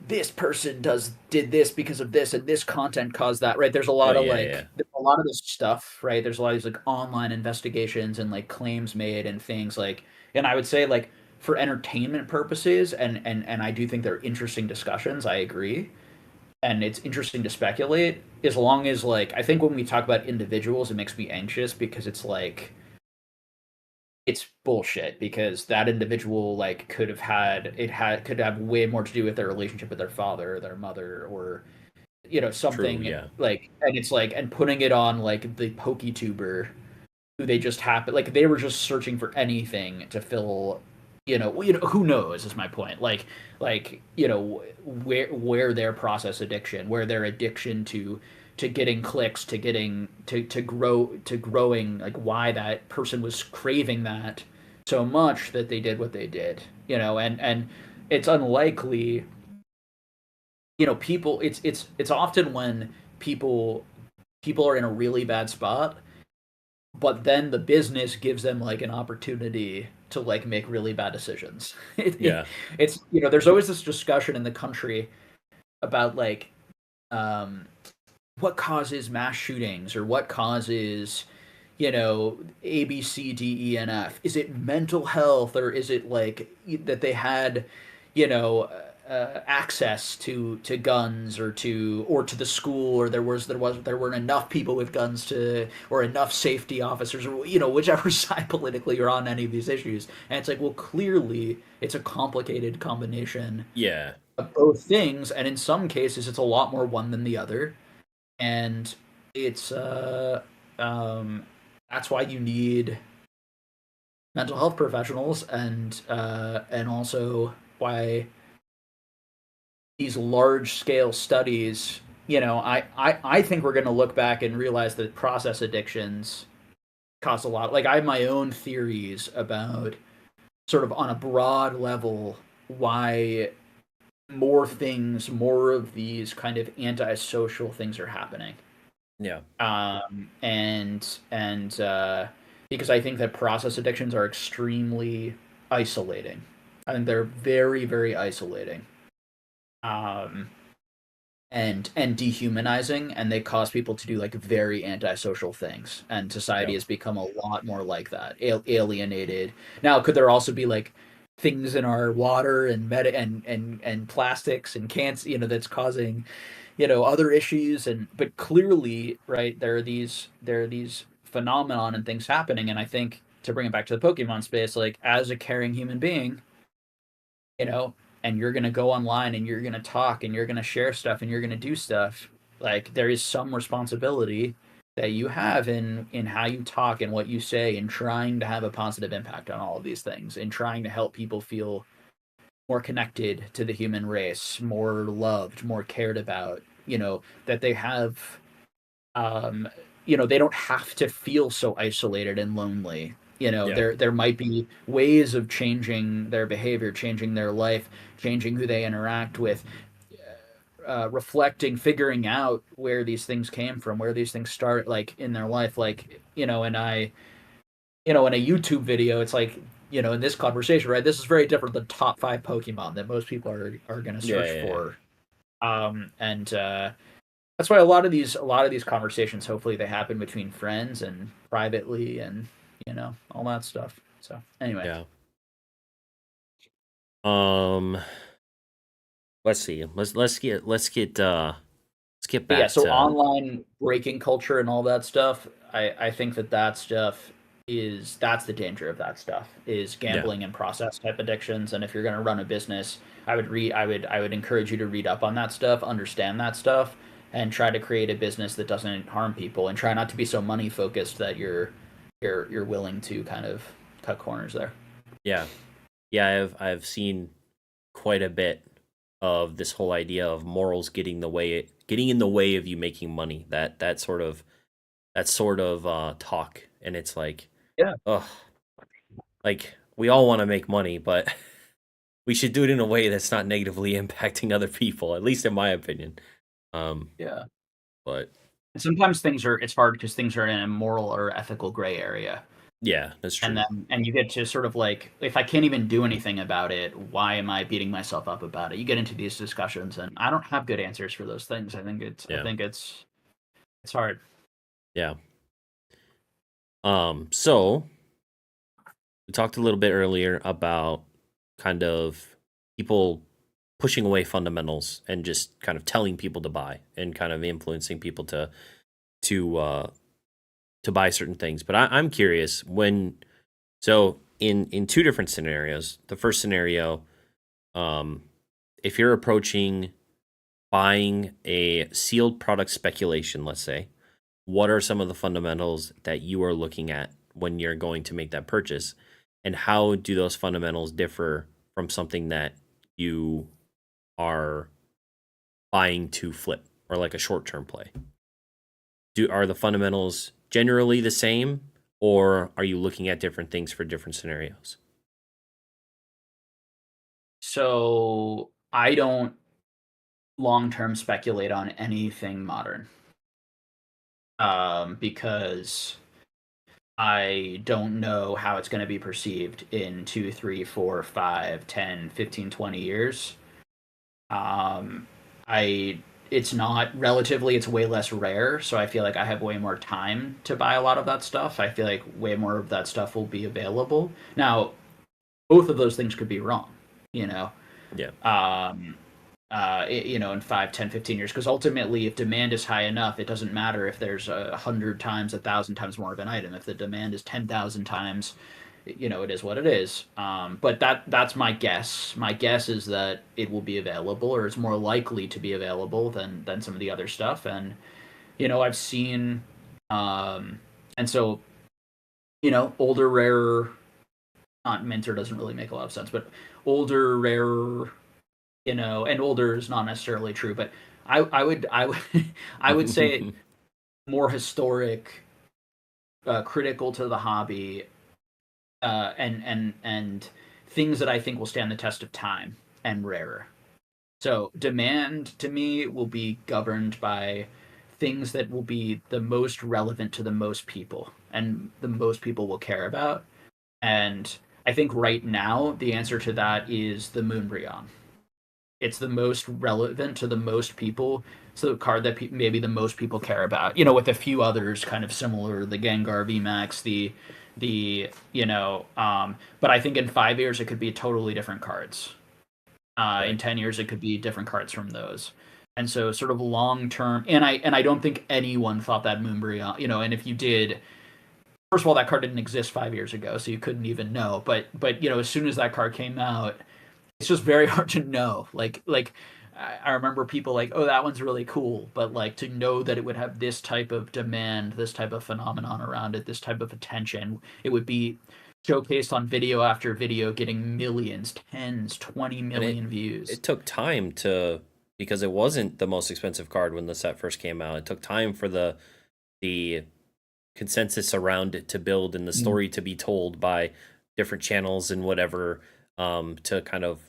this person did this because of this and this content caused that, right? There's a Oh lot of yeah, like yeah. there's a lot of this stuff, right? There's a lot of these like online investigations and like claims made and things like, and I would say like for entertainment purposes, and I do think they're interesting discussions. I agree, and it's interesting to speculate as long as like I think when we talk about individuals, it makes me anxious because it's like it's bullshit because that individual like could have way more to do with their relationship with their father or their mother or True, something yeah. like, and it's like, and putting it on like the Poketuber who they just happen like they were just searching for anything to fill, who knows is my point, like where their process addiction, where their addiction to getting clicks, to getting to growing, like why that person was craving that so much that they did what they did, and it's unlikely, people, it's often when people are in a really bad spot, but then the business gives them like an opportunity to like make really bad decisions. Yeah. It's there's always this discussion in the country about like um, what causes mass shootings or what causes A B C D E and F. Is it mental health or is it like that they had you know access to guns or to the school, or there weren't enough people with guns to, or enough safety officers, or whichever side politically you're on any of these issues. And it's like, well, clearly it's a complicated combination Yeah. of both things, and in some cases it's a lot more one than the other, and it's um that's why you need mental health professionals, and also why these large scale studies, I think we're going to look back and realize that process addictions cause a lot. Like I have my own theories about sort of on a broad level why more of these kind of antisocial things are happening. Yeah. And because I think that process addictions are extremely isolating. I think they're very, very isolating. Um, and dehumanizing, and they cause people to do like very antisocial things, and society Yeah. has become a lot more like that, alienated. Now could there also be like things in our water and and plastics and cans, that's causing other issues, and but clearly, right, there are these phenomenon and things happening, and I think to bring it back to the Pokemon space, like as a caring human being, you know, and you're gonna go online and you're gonna talk and you're gonna share stuff and you're gonna do stuff, like there is some responsibility that you have in how you talk and what you say, and trying to have a positive impact on all of these things, and trying to help people feel more connected to the human race, more loved, more cared about, that they have um, they don't have to feel so isolated and lonely. Yeah. There might be ways of changing their behavior, changing their life, changing who they interact with, reflecting, figuring out where these things came from, where these things start, like in their life, like and in a YouTube video, it's like in this conversation, right? This is very different than top 5 Pokemon that most people are going to Yeah. search Yeah. for, and that's why a lot of these conversations, hopefully they happen between friends and privately, and all that stuff. So anyway, Yeah. Um let's see. Let's get but yeah, back so to online breaking culture and all that stuff, I think that stuff that's the danger of that stuff, is yeah. gambling and process type addictions. And if you're going to run a business, I would encourage you to read up on that stuff, understand that stuff, and try to create a business that doesn't harm people, and try not to be so money focused that you're willing to kind of cut corners there. Yeah. Yeah, I've seen quite a bit of this whole idea of morals getting in the way of you making money. That sort of talk, and it's like, Yeah. ugh, like we all want to make money, but we should do it in a way that's not negatively impacting other people, at least in my opinion. Yeah. But And sometimes it's hard because things are in a moral or ethical gray area. yeah, that's And true. then you get to sort of like, if I can't even do anything about it, why am I beating myself up about it? You get into these discussions, and I don't have good answers for those things. Yeah, It's hard. yeah. So we talked a little bit earlier about kind of people pushing away fundamentals and just kind of telling people to buy and kind of influencing people to uh to buy certain things. But I'm curious when so in two different scenarios. The first scenario, um, if you're approaching buying a sealed product speculation, let's say, what are some of the fundamentals that you are looking at when you're going to make that purchase? And how do those fundamentals differ from something that you are buying to flip or like a short term play? Are the fundamentals generally the same, or are you looking at different things for different scenarios? So I don't long term speculate on anything modern, because I don't know how it's going to be perceived in 2, 3, 4, 5, 10, 15, 20 years. Um, I it's not relatively it's way less rare, so I feel like I have way more time to buy a lot of that stuff. I feel like way more of that stuff will be available. Now, both of those things could be wrong, you know. Yeah. Um, in 5, 10, 15 years, because ultimately, if demand is high enough, it doesn't matter if there's 100 times, 1,000 times more of an item. If the demand is 10,000 times, it is what it is. But that's my guess. My guess is that it will be available, or it's more likely to be available than some of the other stuff. And I've seen, and so older, rarer, not minter doesn't really make a lot of sense, but older, rarer, and older is not necessarily true, but I would I would say more historic, critical to the hobby, and things that I think will stand the test of time and rarer. So demand to me will be governed by things that will be the most relevant to the most people and the most people will care about. And I think right now the answer to that is the Moonbryon. It's the most relevant to the most people. It's the card that maybe the most people care about. With a few others kind of similar, the Gengar VMAX, but I think in 5 years it could be totally different cards. In Right. 10 years it could be different cards from those. And so sort of long term, and I don't think anyone thought that Moonbryon, and if you did, first of all, that card didn't exist 5 years ago, so you couldn't even know. But as soon as that card came out, it's just very hard to know. Like I remember people like, oh, that one's really cool, but like to know that it would have this type of demand, this type of phenomenon around it, this type of attention, it would be showcased on video after video, getting millions, tens, 20 And million views. it took time to because it wasn't the most expensive card when the set first came out. It took time for the consensus around it to build and the Mm. story to be told by different channels and whatever, to kind of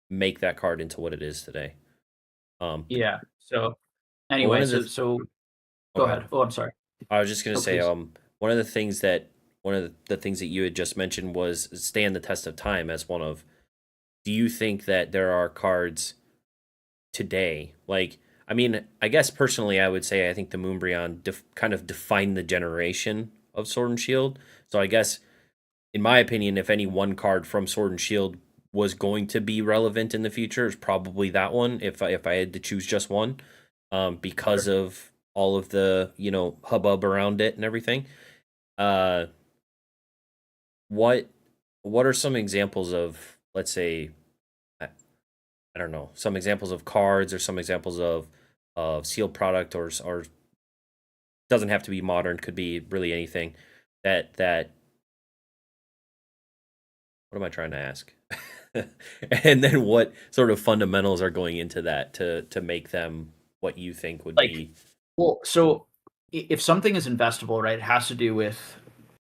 make that card into what it is today. But Yeah. So one anyway, of so go okay, ahead. Oh, I'm sorry. I was just gonna Oh, say, please. one of the things that one of the things that you had just mentioned was stand the test of time as one of. Do you think that there are cards today? Like, I mean, I guess personally, I would say I think the Moonbryon kind of defined the generation of Sword and Shield. So I guess, in my opinion, if any one card from Sword and Shield was going to be relevant in the future, it's probably that one. If I had to choose just one, because Sure. of all of the hubbub around it and everything. Uh, what what are some examples of, let's say, I don't know, some examples of cards or some examples of sealed product, or doesn't have to be modern, could be really anything that what am I trying to ask? And then what sort of fundamentals are going into that to make them what you think would Like, be. well, so if something is investable, right, it has to do with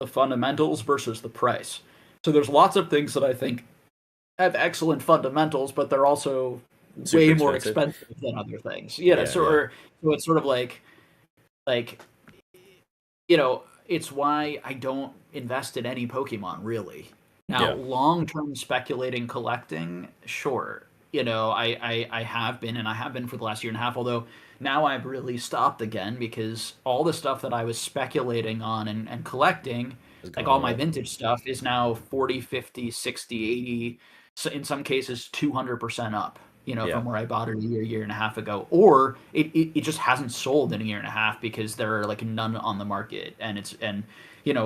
the fundamentals versus the price. So there's lots of things that I think have excellent fundamentals, but they're also Super way more expensive. expensive than other things. You know, Yeah, yeah, so it's sort of like it's why I don't invest in any Pokemon really. Now, yeah. long-term speculating collecting, sure. I have been, and I have been for the last year and a half, although now I've really stopped again because all the stuff that I was speculating on and collecting, It's like gone all my away. vintage stuff, is now 40, 50, 60, 80, so in some cases 200% up, Yeah. from where I bought it a year and a half ago. Or it just hasn't sold in a year and a half because there are like none on the market. And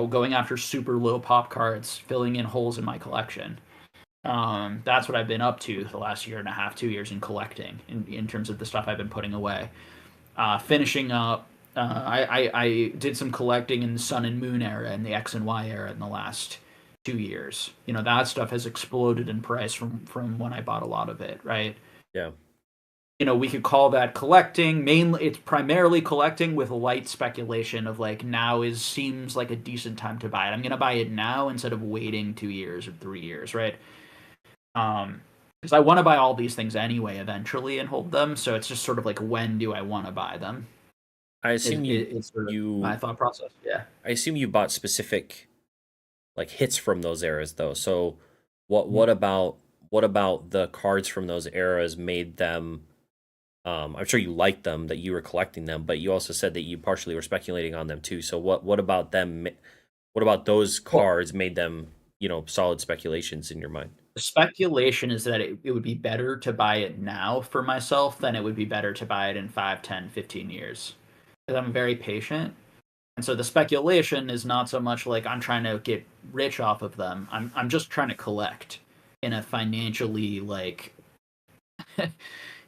going after super low pop cards, filling in holes in my collection. That's what I've been up to the last year and a half, 2 years in collecting in terms of the stuff I've been putting away. Finishing up, I did some collecting in the Sun and Moon era and the X and Y era in the last 2 years. That stuff has exploded in price from when I bought a lot of it, right? Yeah. We could call that collecting. Mainly, it's primarily collecting with light speculation of like now is seems like a decent time to buy it. I'm gonna buy it now instead of waiting 2 years or 3 years, right? Because I want to buy all these things anyway eventually and hold them. So it's just sort of like when do I want to buy them? I Is assume is sort of my you thought process. Yeah. I assume you bought specific like hits from those eras though. So what Mhm. what about what about the cards from those eras made them I'm sure you liked them that you were collecting them, but you also said that you partially were speculating on them too. So what about them what about those Well, cards made them, solid speculations in your mind? the speculation is that it would be better to buy it now for myself than it would be better to buy it in 5, 10, 15 years. Because I'm very patient. And so the speculation is not so much like I'm trying to get rich off of them. I'm just trying to collect in a financially like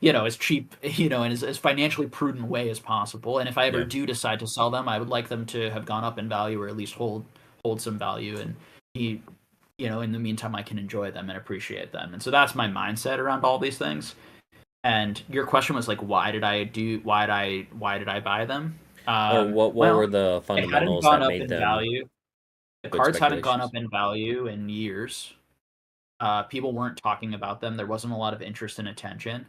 as cheap, and as financially prudent way as possible. And if I ever Yeah. do decide to sell them, I would like them to have gone up in value or at least hold some value and be, in the meantime I can enjoy them and appreciate them. And so that's my mindset around all these things. And your question was like why did I buy them? Or what were Well, the they hadn't fundamentals gone that up made in them value. The good cards hadn't gone up speculations? in value in years. People weren't talking about them. There wasn't a lot of interest and attention.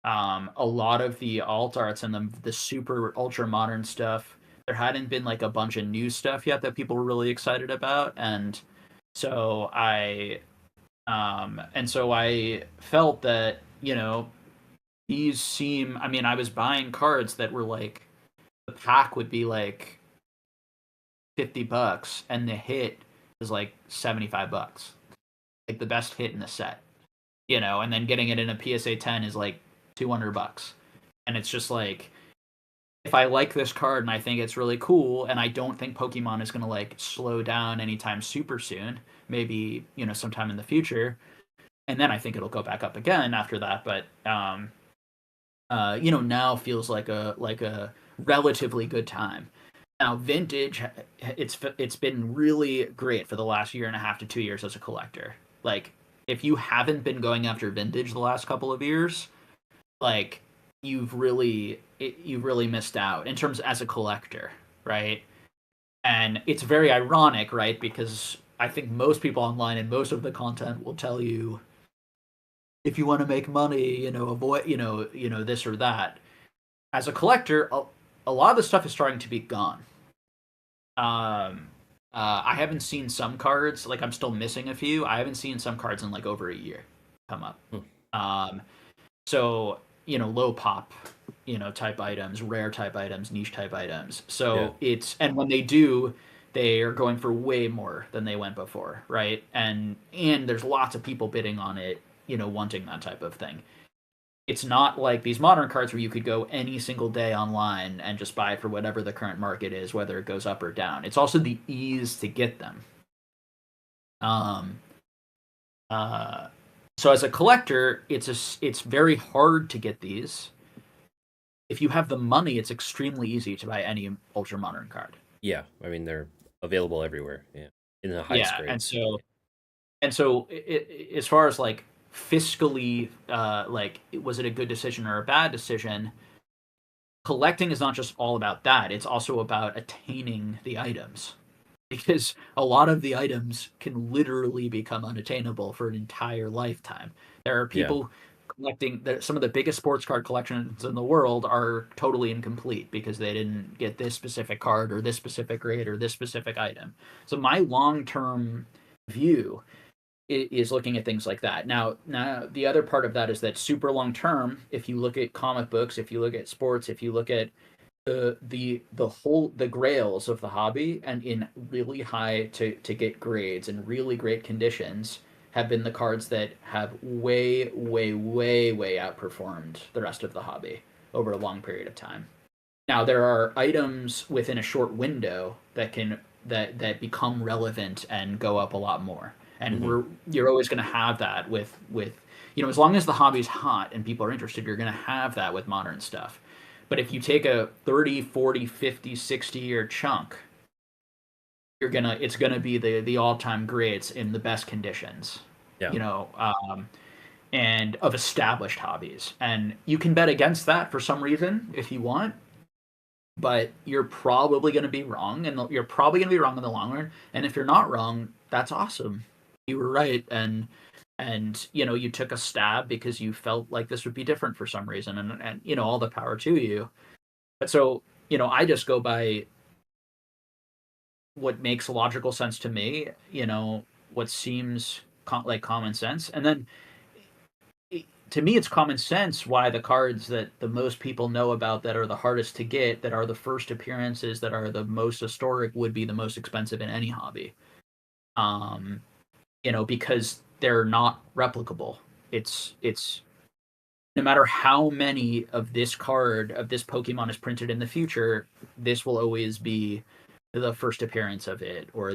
A lot of the alt arts and the super ultra modern stuff, there hadn't been like a bunch of new stuff yet that people were really excited about, so I and so I felt that these seem. I mean, I was buying cards that were like the pack would be like $50, and the hit is like $75, like the best hit in the set, and then getting it in a PSA 10 is like $200, and it's just like if I like this card and I think it's really cool, and I don't think Pokemon is gonna like slow down anytime super soon, maybe sometime in the future, and then I think it'll go back up again after that. But now feels like a relatively good time. Now, vintage, it's been really great for the last year and a half to 2 years as a collector. Like, if you haven't been going after vintage the last couple of years, like you've really missed out in terms as a collector, right? And it's very ironic, right? Because I think most people online and most of the content will tell you if you want to make money, avoid, this or that. As a collector, a lot of the stuff is starting to be gone. Um, I haven't seen some cards, like I'm still missing a few. I haven't seen some cards in like over a year come up. Hmm. Um, so low pop, type items, rare type items, niche type items. Yeah. So and when they do, they are going for way more than they went before, right? And there's lots of people bidding on it, wanting that type of thing. It's not like these modern cards where you could go any single day online and just buy it for whatever the current market is, whether it goes up or down. It's also the ease to get them. Um, uh, so as a collector, it's very hard to get these. If you have the money, it's extremely easy to buy any ultra modern card. Yeah. I mean, they're available everywhere. Yeah. In the highest Yeah, and grades. so and so as far as like fiscally, like was it a good decision or a bad decision? Collecting is not just all about that; it's also about attaining the items. because a lot of the items can literally become unattainable for an entire lifetime. There are Yeah. people collecting some of the biggest sports card collections in the world are totally incomplete because they didn't get this specific card or this specific grade or this specific item. So my long-term view is looking at things like that. Now the other part of that is that super long term, if you look at comic books, if you look at sports, if you look at the grails of the hobby and in really high to get grades and really great conditions have been the cards that have way outperformed the rest of the hobby over a long period of time. Now there are items within a short window that become relevant and go up a lot more. And Hmm. you're always going to have that with as long as the hobby's hot and people are interested, you're going to have that with modern stuff. But if you take a 30, 40, 50, 60 year chunk, it's gonna be the all-time greats in the best conditions. Yeah. You know, and of established hobbies. And you can bet against that for some reason if you want, but you're probably going to be wrong, and you're probably going to be wrong in the long run. And if you're not wrong, that's awesome. You were right, and you took a stab because you felt like this would be different for some reason, and all the power to you. But so I just go by what makes logical sense to me. What seems like common sense, and then to me, it's common sense why the cards that the most people know about that are the hardest to get, that are the first appearances, that are the most historic, would be the most expensive in any hobby. Um, because they're not replicable. It's no matter how many of this card of this Pokemon is printed in the future, this will always be the first appearance of it, or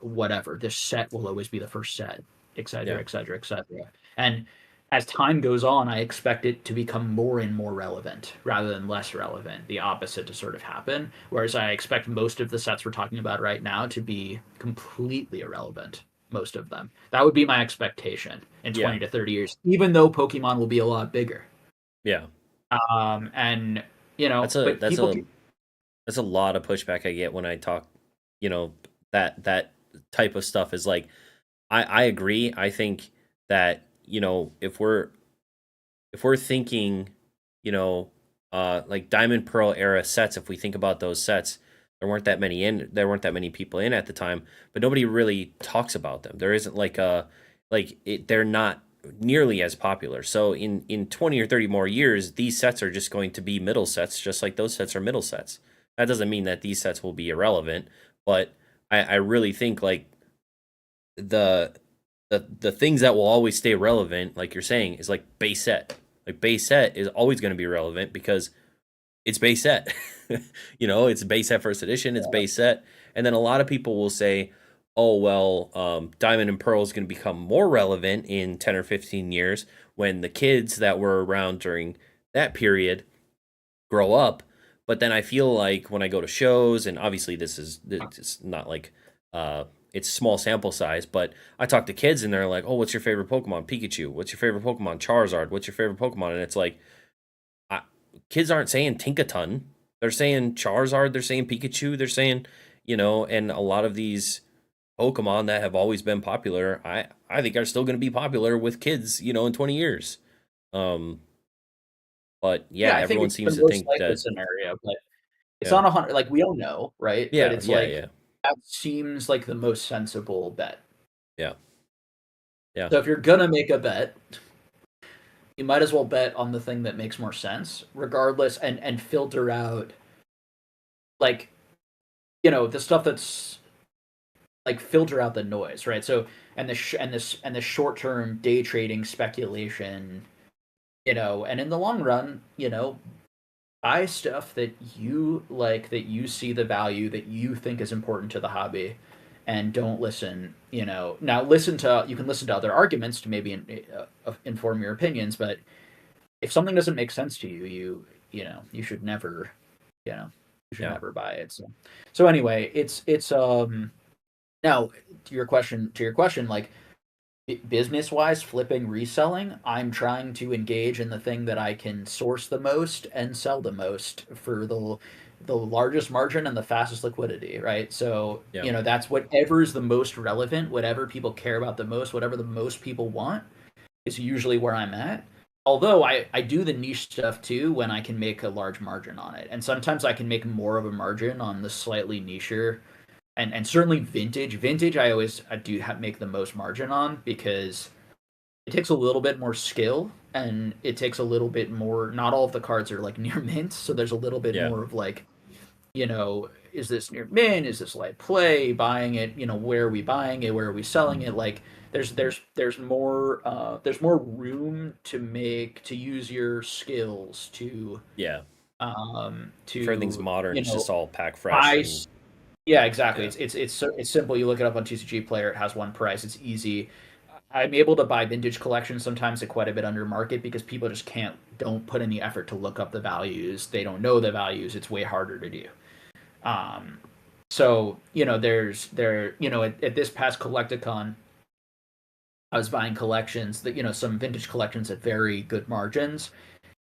whatever. This set will always be the first set, et cetera, Yeah. et cetera, et cetera. And as time goes on, I expect it to become more and more relevant rather than less relevant. The opposite to sort of happen. Whereas I expect most of the sets we're talking about right now to be completely irrelevant. Most of them. That would be my expectation in Yeah. 20 to 30 years, even though Pokemon will be a lot bigger. Yeah. And That's a but that's people, a that's a lot of pushback I get when I talk, you know, that type of stuff is like I agree. I think that, if we're thinking, like Diamond Pearl era sets, if we think about those sets, there weren't that many people in at the time, but nobody really talks about them. There isn't they're not nearly as popular. So in 20 or 30 more years, these sets are just going to be middle sets, just like those sets are middle sets. That doesn't mean that these sets will be irrelevant, but I really think like the the things that will always stay relevant, like you're saying, is like base set. Like base set is always going to be relevant because it's base set. It's base set first edition. It's base set, and then a lot of people will say, "Oh well, Diamond and Pearl is going to become more relevant in 10 or 15 years when the kids that were around during that period grow up." But then I feel like when I go to shows, and obviously this is not like it's small sample size, but I talk to kids and they're like, "Oh, what's your favorite Pokemon? Pikachu. What's your favorite Pokemon? Charizard. What's your favorite Pokemon?" And it's like, I, kids aren't saying Tinkaton. They're saying Charizard. They're saying Pikachu. They're saying, and a lot of these Pokemon that have always been popular, I think are still going to be popular with kids, in 20 years. Um, but yeah, yeah, I think everyone it's the seems to most think likely that, scenario, but it's yeah, not 100. Like we don't know, right? But yeah, it's yeah, like yeah, that seems like the most sensible bet. yeah, yeah, So if you're gonna make a bet, you might as well bet on the thing that makes more sense, regardless, and filter out like the stuff that's like filter out the noise, right? So and the short term day trading speculation, and in the long run, buy stuff that you like, that you see the value, that you think is important to the hobby, and don't listen. Now you can listen to other arguments to maybe inform your opinions, but if something doesn't make sense to you, you should never, you know, yeah, buy it. So anyway, it's now to your question, like business wise, flipping, reselling, I'm trying to engage in the thing that I can source the most and sell the most for the largest margin and the fastest liquidity, right? So, Yeah. that's whatever is the most relevant, whatever people care about the most, whatever the most people want is usually where I'm at. Although I do the niche stuff too when I can make a large margin on it. And sometimes I can make more of a margin on the slightly nicher and certainly vintage. Vintage I do make the most margin on because it takes a little bit more skill and it takes a little bit more, not all of the cards are like near mint, so there's a little bit Yeah. more of like, is this near mint? Is this light play? Buying it? Where are we buying it? Where are we selling it? Like, there's more room to use your skills Yeah. For everything's to modern, it's just all pack fresh buy. and Yeah, exactly. yeah. It's simple. You look it up on TCG Player. It has one price. It's easy. I'm able to buy vintage collections sometimes at quite a bit under market because people just don't put any effort to look up the values. They don't know the values. It's way harder to do. Um, so at this past Collecticon, I was buying collections that some vintage collections at very good margins,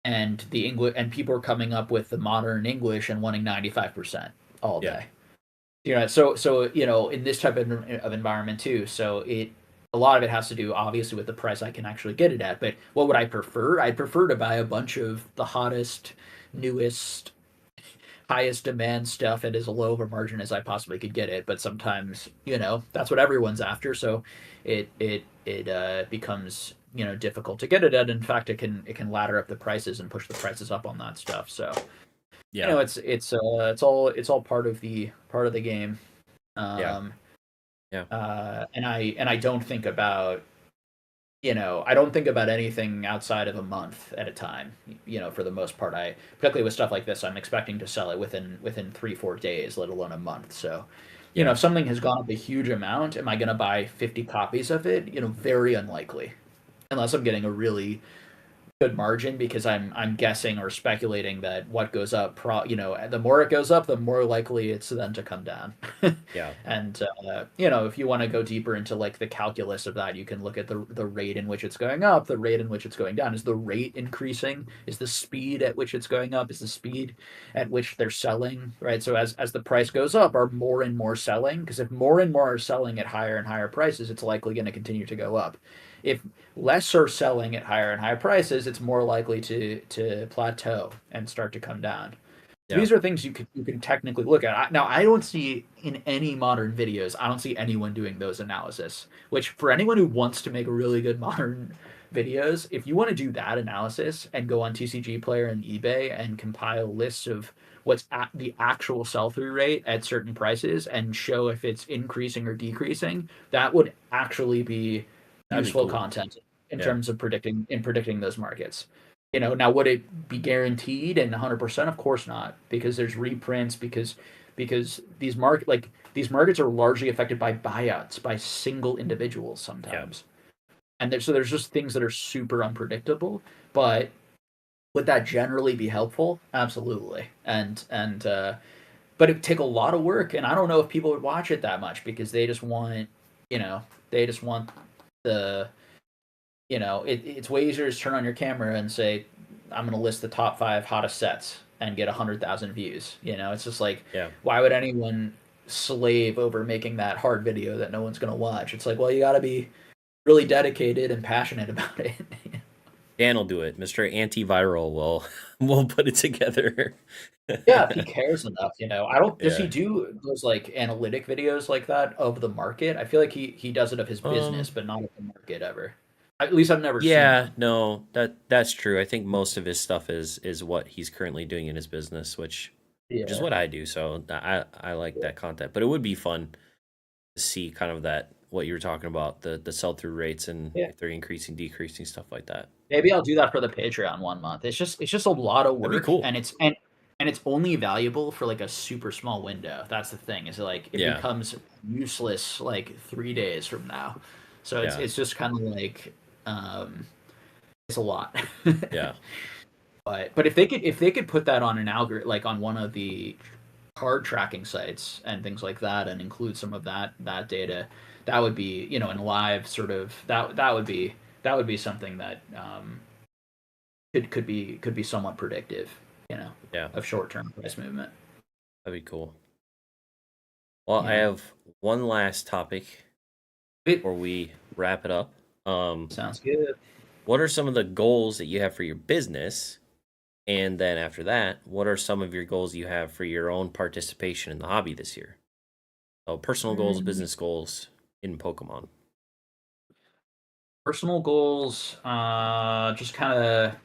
and the English and people are coming up with the modern English and wanting 95% all Yeah. day. So in this type of environment too. So a lot of it has to do obviously with the price I can actually get it at. But what would I prefer? I'd prefer to buy a bunch of the hottest, newest, highest demand stuff at as low of a margin as I possibly could get it. But sometimes that's what everyone's after. So it becomes difficult to get it at. In fact, it can ladder up the prices and push the prices up on that stuff. So Yeah. it's all part of the game. Yeah. Um, Yeah. and I don't think about I don't think about anything outside of a month at a time. For the most part, particularly with stuff like this, I'm expecting to sell it within 3-4 days, let alone a month. So, Yeah. if something has gone up a huge amount, am I going to buy 50 copies of it? Very unlikely, unless I'm getting a really good margin because I'm guessing or speculating that what goes up, the more it goes up, the more likely it's then to come down. Yeah. And if you want to go deeper into like the calculus of that, you can look at the rate in which it's going up, the rate in which it's going down. Is the rate increasing? Is the speed at which it's going up? Is the speed at which they're selling? Right. So as the price goes up, are more and more selling? Because if more and more are selling at higher and higher prices, it's likely going to continue to go up. If less are selling at higher and higher prices, it's more likely to plateau and start to come down. So Yeah. these are things you can technically look at. Now, I don't see in any modern videos, I don't see anyone doing those analysis. Which for anyone who wants to make really good modern videos, if you want to do that analysis and go on TCG Player and eBay and compile lists of what's at the actual sell-through rate at certain prices and show if it's increasing or decreasing, that would actually be That'd be useful cool. content in Yeah. terms of predicting those markets. Now would it be guaranteed and 100%? Of course not, because there's reprints because these markets are largely affected by buyouts by single individuals Yeah. sometimes. And there's just things that are super unpredictable, but would that generally be helpful? Absolutely. And but it would take a lot of work, and I don't know if people would watch it that much because you know, they just want the it's way easier to turn on your camera and say, I'm going to list the top 5 hottest sets and get 100,000 views. It's just like, Yeah. why would anyone slave over making that hard video that no one's going to watch? It's like, well, you got to be really dedicated and passionate about it. Dan will do it. Mr. Antiviral will will put it together. Yeah, if he cares enough, I don't. Does he Yeah. do those like analytic videos like that of the market? I feel like he does it of his business, Um but not of the market ever. At least I've never seen yeah, them. no, that's true. I think most of his stuff is what he's currently doing in his business, which is Yeah. what I do. So I like that content. But it would be fun to see kind of that what you were talking about, the sell through rates and Yeah. if they're increasing, decreasing, stuff like that. Maybe I'll do that for the Patreon one month. It's just a lot of That'd be work, cool. and it's only valuable for like a super small window. That's the thing. Is like it Yeah. becomes useless like 3 days from now. So it's Yeah. it's just kind of like um, it's a lot. Yeah. But if they could put that on an algorithm, like on one of the card tracking sites and things like that, and include some of that data. That would be, in live sort of that would be something that could be somewhat predictive, Yeah, of short term price movement. that'd be cool. Well, I Yeah, have one last topic it before we wrap it up. sounds good. What are some of the goals that you have for your business? And then after that, what are some of your goals you have for your own participation in the hobby this year? So personal goals, Mm, business goals in Pokemon. Personal goals, just kind of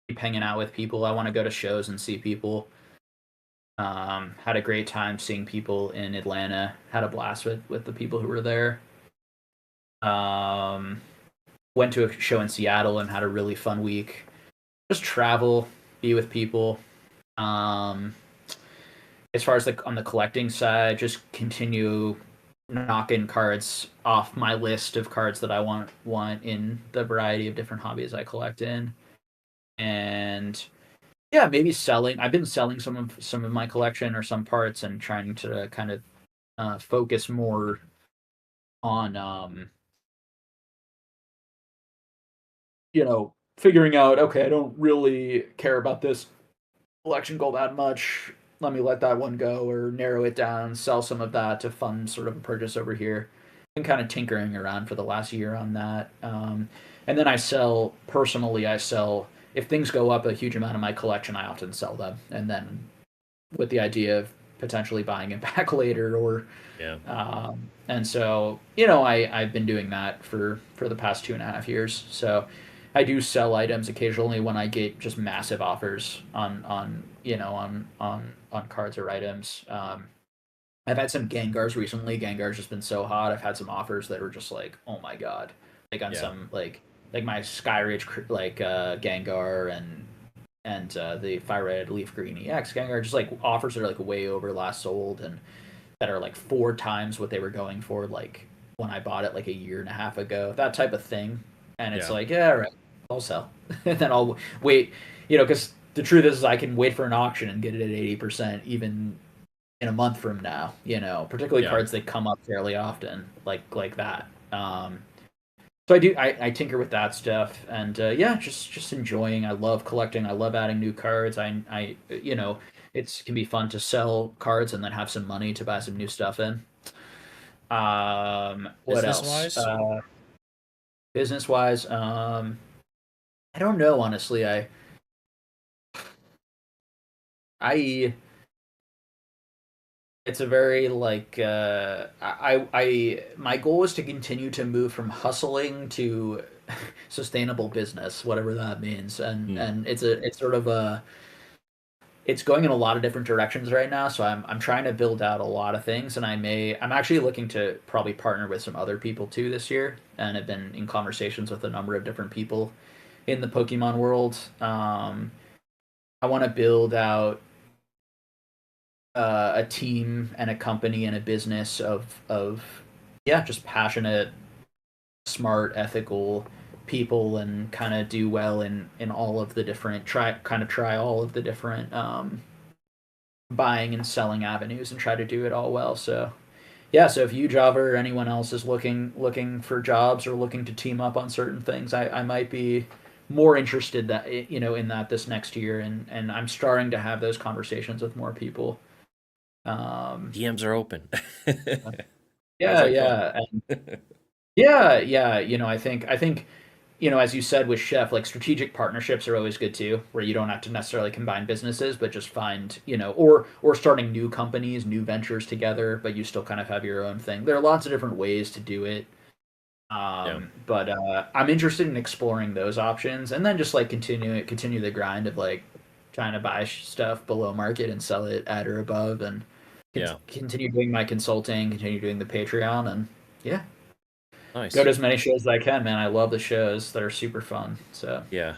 keep hanging out with people. I want to go to shows and see people. Had a great time seeing people in Atlanta. Had a blast with the people who were there. Um, Went to a show in Seattle and had a really fun week. Just travel, be with people. Um, as far as on the collecting side, just continue knocking cards off my list of cards that I want in the variety of different hobbies I collect in. And yeah, maybe selling. I've been selling some of my collection or some parts, and trying to kind of focus more on figuring out, okay, I don't really care about this collection goal that much. Let me let that one go, or narrow it down, sell some of that to fund sort of a purchase over here. Been kind of tinkering around for the last year on that. And then I sell, if things go up a huge amount of my collection, I often sell them. And then with the idea of potentially buying it back later, or Yeah. and so I've been doing that for the past 2.5 years. So I do sell items occasionally when I get just massive offers on cards or items. I've had some Gengars recently. Gengar's just been so hot. I've had some offers that were just like, oh my god, like on Yeah. some like my Skyridge Gengar, and the Fire Red Leaf Green EX Gengar, just like offers that are like way over last sold, and that are like 4 times what they were going for, like when I bought it like a year and a half ago, that type of thing. And it's Yeah. like, yeah, all right, I'll sell, and then I'll wait, because the truth is I can wait for an auction and get it at 80% even in a month from now. Particularly Yeah. cards that come up fairly often, like that. So I tinker with that stuff, and yeah, just enjoying. I love collecting. I love adding new cards. It can be fun to sell cards and then have some money to buy some new stuff in. What Business else? wise? Business wise, I don't know, honestly. I It's a very like my goal is to continue to move from hustling to sustainable business, whatever that means. and Hmm. and it's sort of it's going in a lot of different directions right now, so I'm trying to build out a lot of things, and I'm actually looking to probably partner with some other people too this year, and have been in conversations with a number of different people in the Pokemon world. I want to build out a team and a company and a business of yeah, just passionate, smart, ethical people, and kind of do well in all of the different try all of the different buying and selling avenues, and try to do it all well. So yeah, so if you, Java, or anyone else is looking for jobs or looking to team up on certain things, I might be more interested in that this next year, and I'm starting to have those conversations with more people. um DMs are open. How's yeah, that going? yeah, and yeah, yeah. I think as you said with Chef, like strategic partnerships are always good too, where you don't have to necessarily combine businesses, but just find, or starting new companies, new ventures together, but you still kind of have your own thing. There are lots of different ways to do it. Yeah. But I'm interested in exploring those options, and then just like continue the grind of like trying to buy stuff below market and sell it at or above, and Yeah. continue doing my consulting, continue doing the Patreon, and yeah, go to Nice. as many shows as I can, man. I love the shows. They're super fun. So Yeah.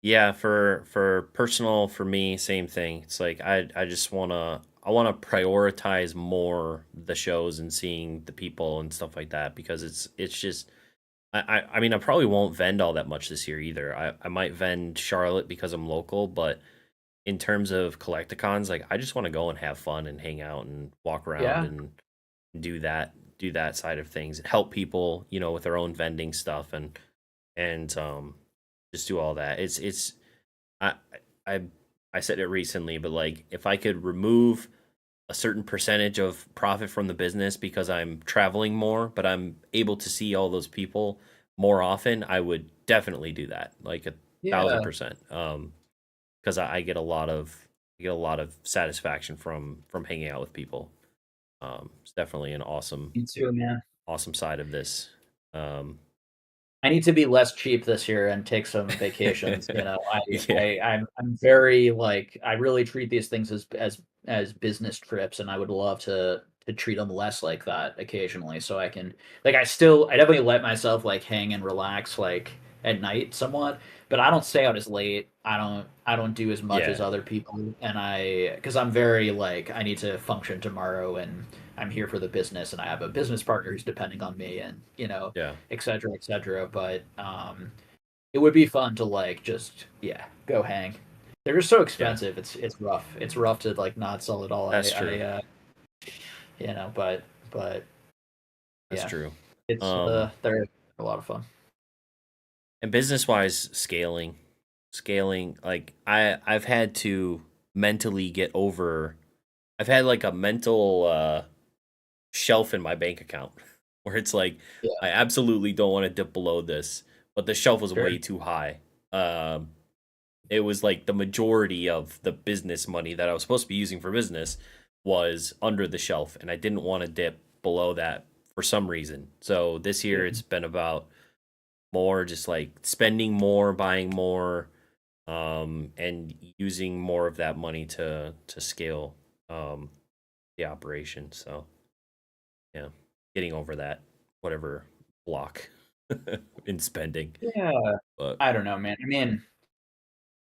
Yeah, for personal for me, same thing. It's like I just wanna prioritize more the shows and seeing the people and stuff like that, because it's just I mean I probably won't vend all that much this year either. I might vend Charlotte because I'm local, but in terms of collecticons, like I just want to go and have fun and hang out and walk around Yeah, and do that side of things and help people, with their own vending stuff and just do all that. It's I I I said it recently, but like if I could remove a certain percentage of profit from the business because I'm traveling more, but I'm able to see all those people more often, I would definitely do that. Like a thousand yeah, percent. Because I get a lot of satisfaction from hanging out with people. It's definitely an awesome me too, man. awesome side of this. Um, I need to be less cheap this year and take some vacations. yeah, I'm very like I really treat these things as business trips, and I would love to treat them less like that occasionally, so I can like I definitely let myself like hang and relax like at night somewhat, but I don't stay out as late. I don't do as much as yeah, other people, and because I'm very like I need to function tomorrow, and I'm here for the business, and I have a business partner who's depending on me, and yeah, et cetera, et cetera. But it would be fun to like just go hang. They're just so yeah. expensive. It's rough. It's rough to like not sell it all. That's true. But That's yeah, true. it's Um, they're a lot of fun. and business wise, scaling. Like I've had to mentally get over. I've had like a mental shelf in my bank account where it's like Yeah, I absolutely don't want to dip below this, but the shelf was sure. way too high. Um, it was like the majority of the business money that I was supposed to be using for business was under the shelf, and I didn't want to dip below that for some reason. So this Yeah, year it's been about more just like spending more, buying more, and using more of that money to scale um, the operation. So yeah, getting over that whatever block in spending. yeah. But I don't know, man. I mean,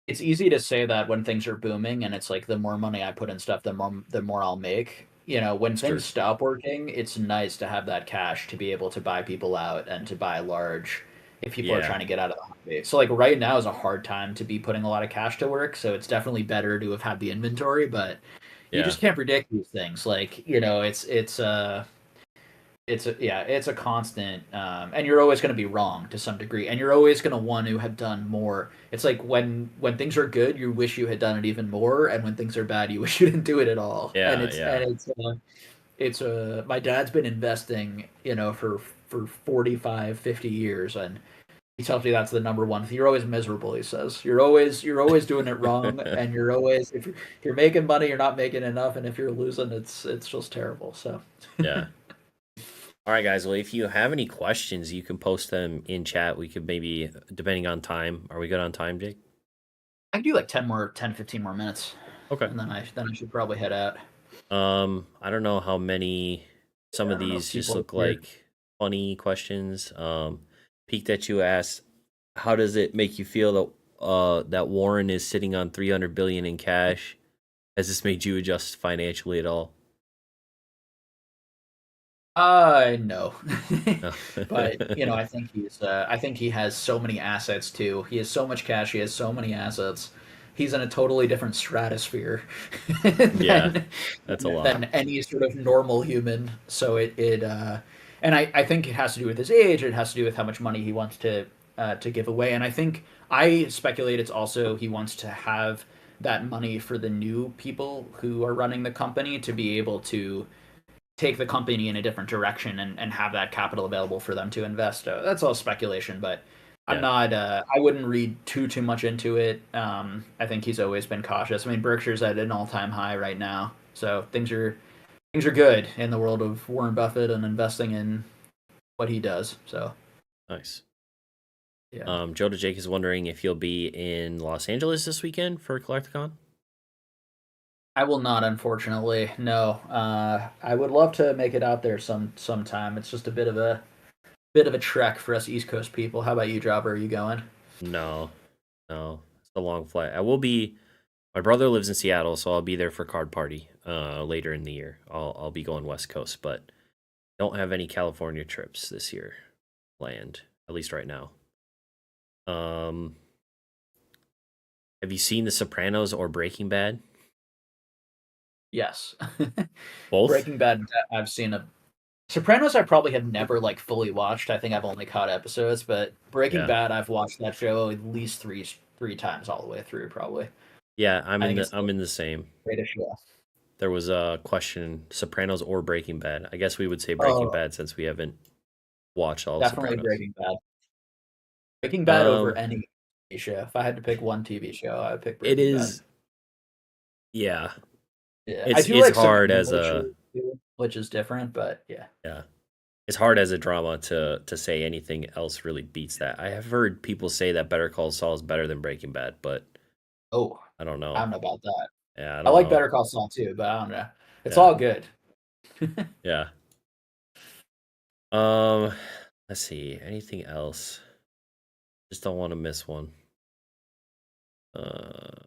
it's easy to say that when things are booming, and it's like the more money I put in stuff, the more I'll make. When it's things true. stop working, it's nice to have that cash to be able to buy people out and to buy large if people are Yeah, trying to get out of the hobby. So like right now is a hard time to be putting a lot of cash to work, so it's definitely better to have had the inventory, but you yeah, just can't predict these things. Like, it's a constant, and you're always going to be wrong to some degree, and you're always going to want to have done more. It's like when things are good, you wish you had done it even more, and when things are bad, you wish you didn't do it at all. And yeah, it's yeah, and it's my dad's been investing, for 45, 50 years, and he tells me that's the number one thing. You're always miserable, he says. You're always doing it wrong, and you're always if you're making money, you're not making enough, and if you're losing, it's just terrible. So yeah. All right, guys. Well, if you have any questions, you can post them in chat. We could maybe, depending on time. Are we good on time, Jake? I can do like 15 more minutes, Okay. and then I should probably head out. I don't know how many. Some Yeah, of I don't know if these just people are look here. like funny questions. Peek that you asked, how does it make you feel that Warren is sitting on 300 billion in cash? Has this made you adjust financially at all? No, No. but I think he has so many assets too. He has so much cash. He has so many assets. He's in a totally different stratosphere Yeah, than that's a lot. than any sort of normal human. So and I think it has to do with his age. It has to do with how much money he wants to give away. And I think I speculate it's also he wants to have that money for the new people who are running the company to be able to take the company in a different direction and have that capital available for them to invest. That's all speculation, but I'm Yeah, not. I wouldn't read too much into it. I think he's always been cautious. I mean, Berkshire's at an all-time high right now, so things are good in the world of Warren Buffett and investing in what he does. So nice. yeah, Joe to Jake is wondering if you'll be in Los Angeles this weekend for Collecticon. I will not, unfortunately. No, I would love to make it out there sometime. It's just a bit of a trek for us East Coast people. How about you, Jobber? Are you going? No, no, it's a long flight. I will be. My brother lives in Seattle, so I'll be there for card party later in the year. I'll be going West Coast, but don't have any California trips this year planned, at least right now. Um, Have you seen The Sopranos or Breaking Bad? Yes. Both? Breaking Bad, I've seen a Sopranos. I probably have never like fully watched. I think I've only caught episodes, but Breaking Yeah. Bad, I've watched that show at least three times all the way through. Probably. Yeah, I think it's the I'm in the same. greatest show. There was a question, Sopranos or Breaking Bad. I guess we would say Breaking Oh, Bad since we haven't watched all of definitely Sopranos. Breaking Bad. Breaking Bad over Um, any TV show. If I had to pick one TV show, I would pick it Breaking Bad. is, yeah. Yeah, I do It's like some hard as English shows a too, which is different, but yeah. yeah. It's hard as a drama to say anything else really beats that. I have heard people say that Better Call Saul is better than Breaking Bad, but Oh, I don't I know. don't know about that. Yeah, I I don't like know. Better Call Saul too, but I don't know. It's Yeah. all good. Yeah. Um, let's see. Anything else? Just don't want to miss one. I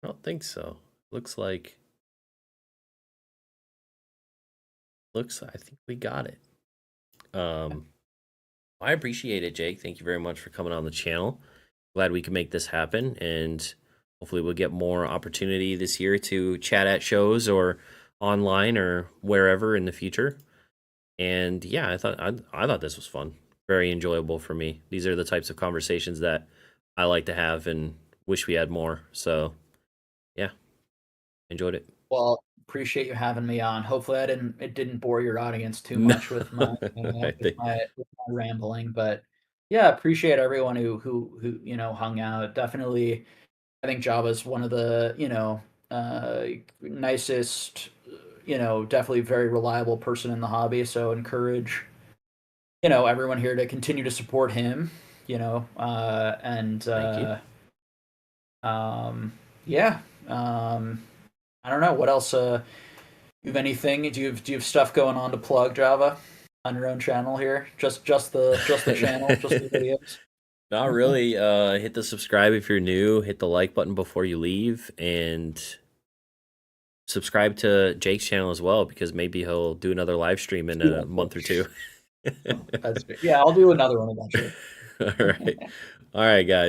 don't think so. Looks like I think we got it. Um, I appreciate it, Jake. Thank you very much for coming on the channel. Glad we can make this happen, and hopefully we'll get more opportunity this year to chat at shows or online or wherever in the future. And yeah, I thought this was fun. Very enjoyable for me. These are the types of conversations that I like to have and wish we had more. So, yeah, enjoyed it. Well, appreciate you having me on. Hopefully, it didn't bore your audience too No, much with my I think with my rambling, but yeah, appreciate everyone who hung out. Definitely, I think Java's one of the nicest, definitely very reliable person in the hobby. So encourage everyone here to continue to support him. And thank you. um, yeah. I don't know what else. You have anything? Do you have stuff going on to plug Java on your own channel here? Just the channel, just the videos. Not really. Hit the subscribe if you're new. Hit the like button before you leave, and subscribe to Jake's channel as well because maybe he'll do another live stream in Yeah, a month or two. that's good. Yeah, I'll do another one eventually. All right. All right, guys.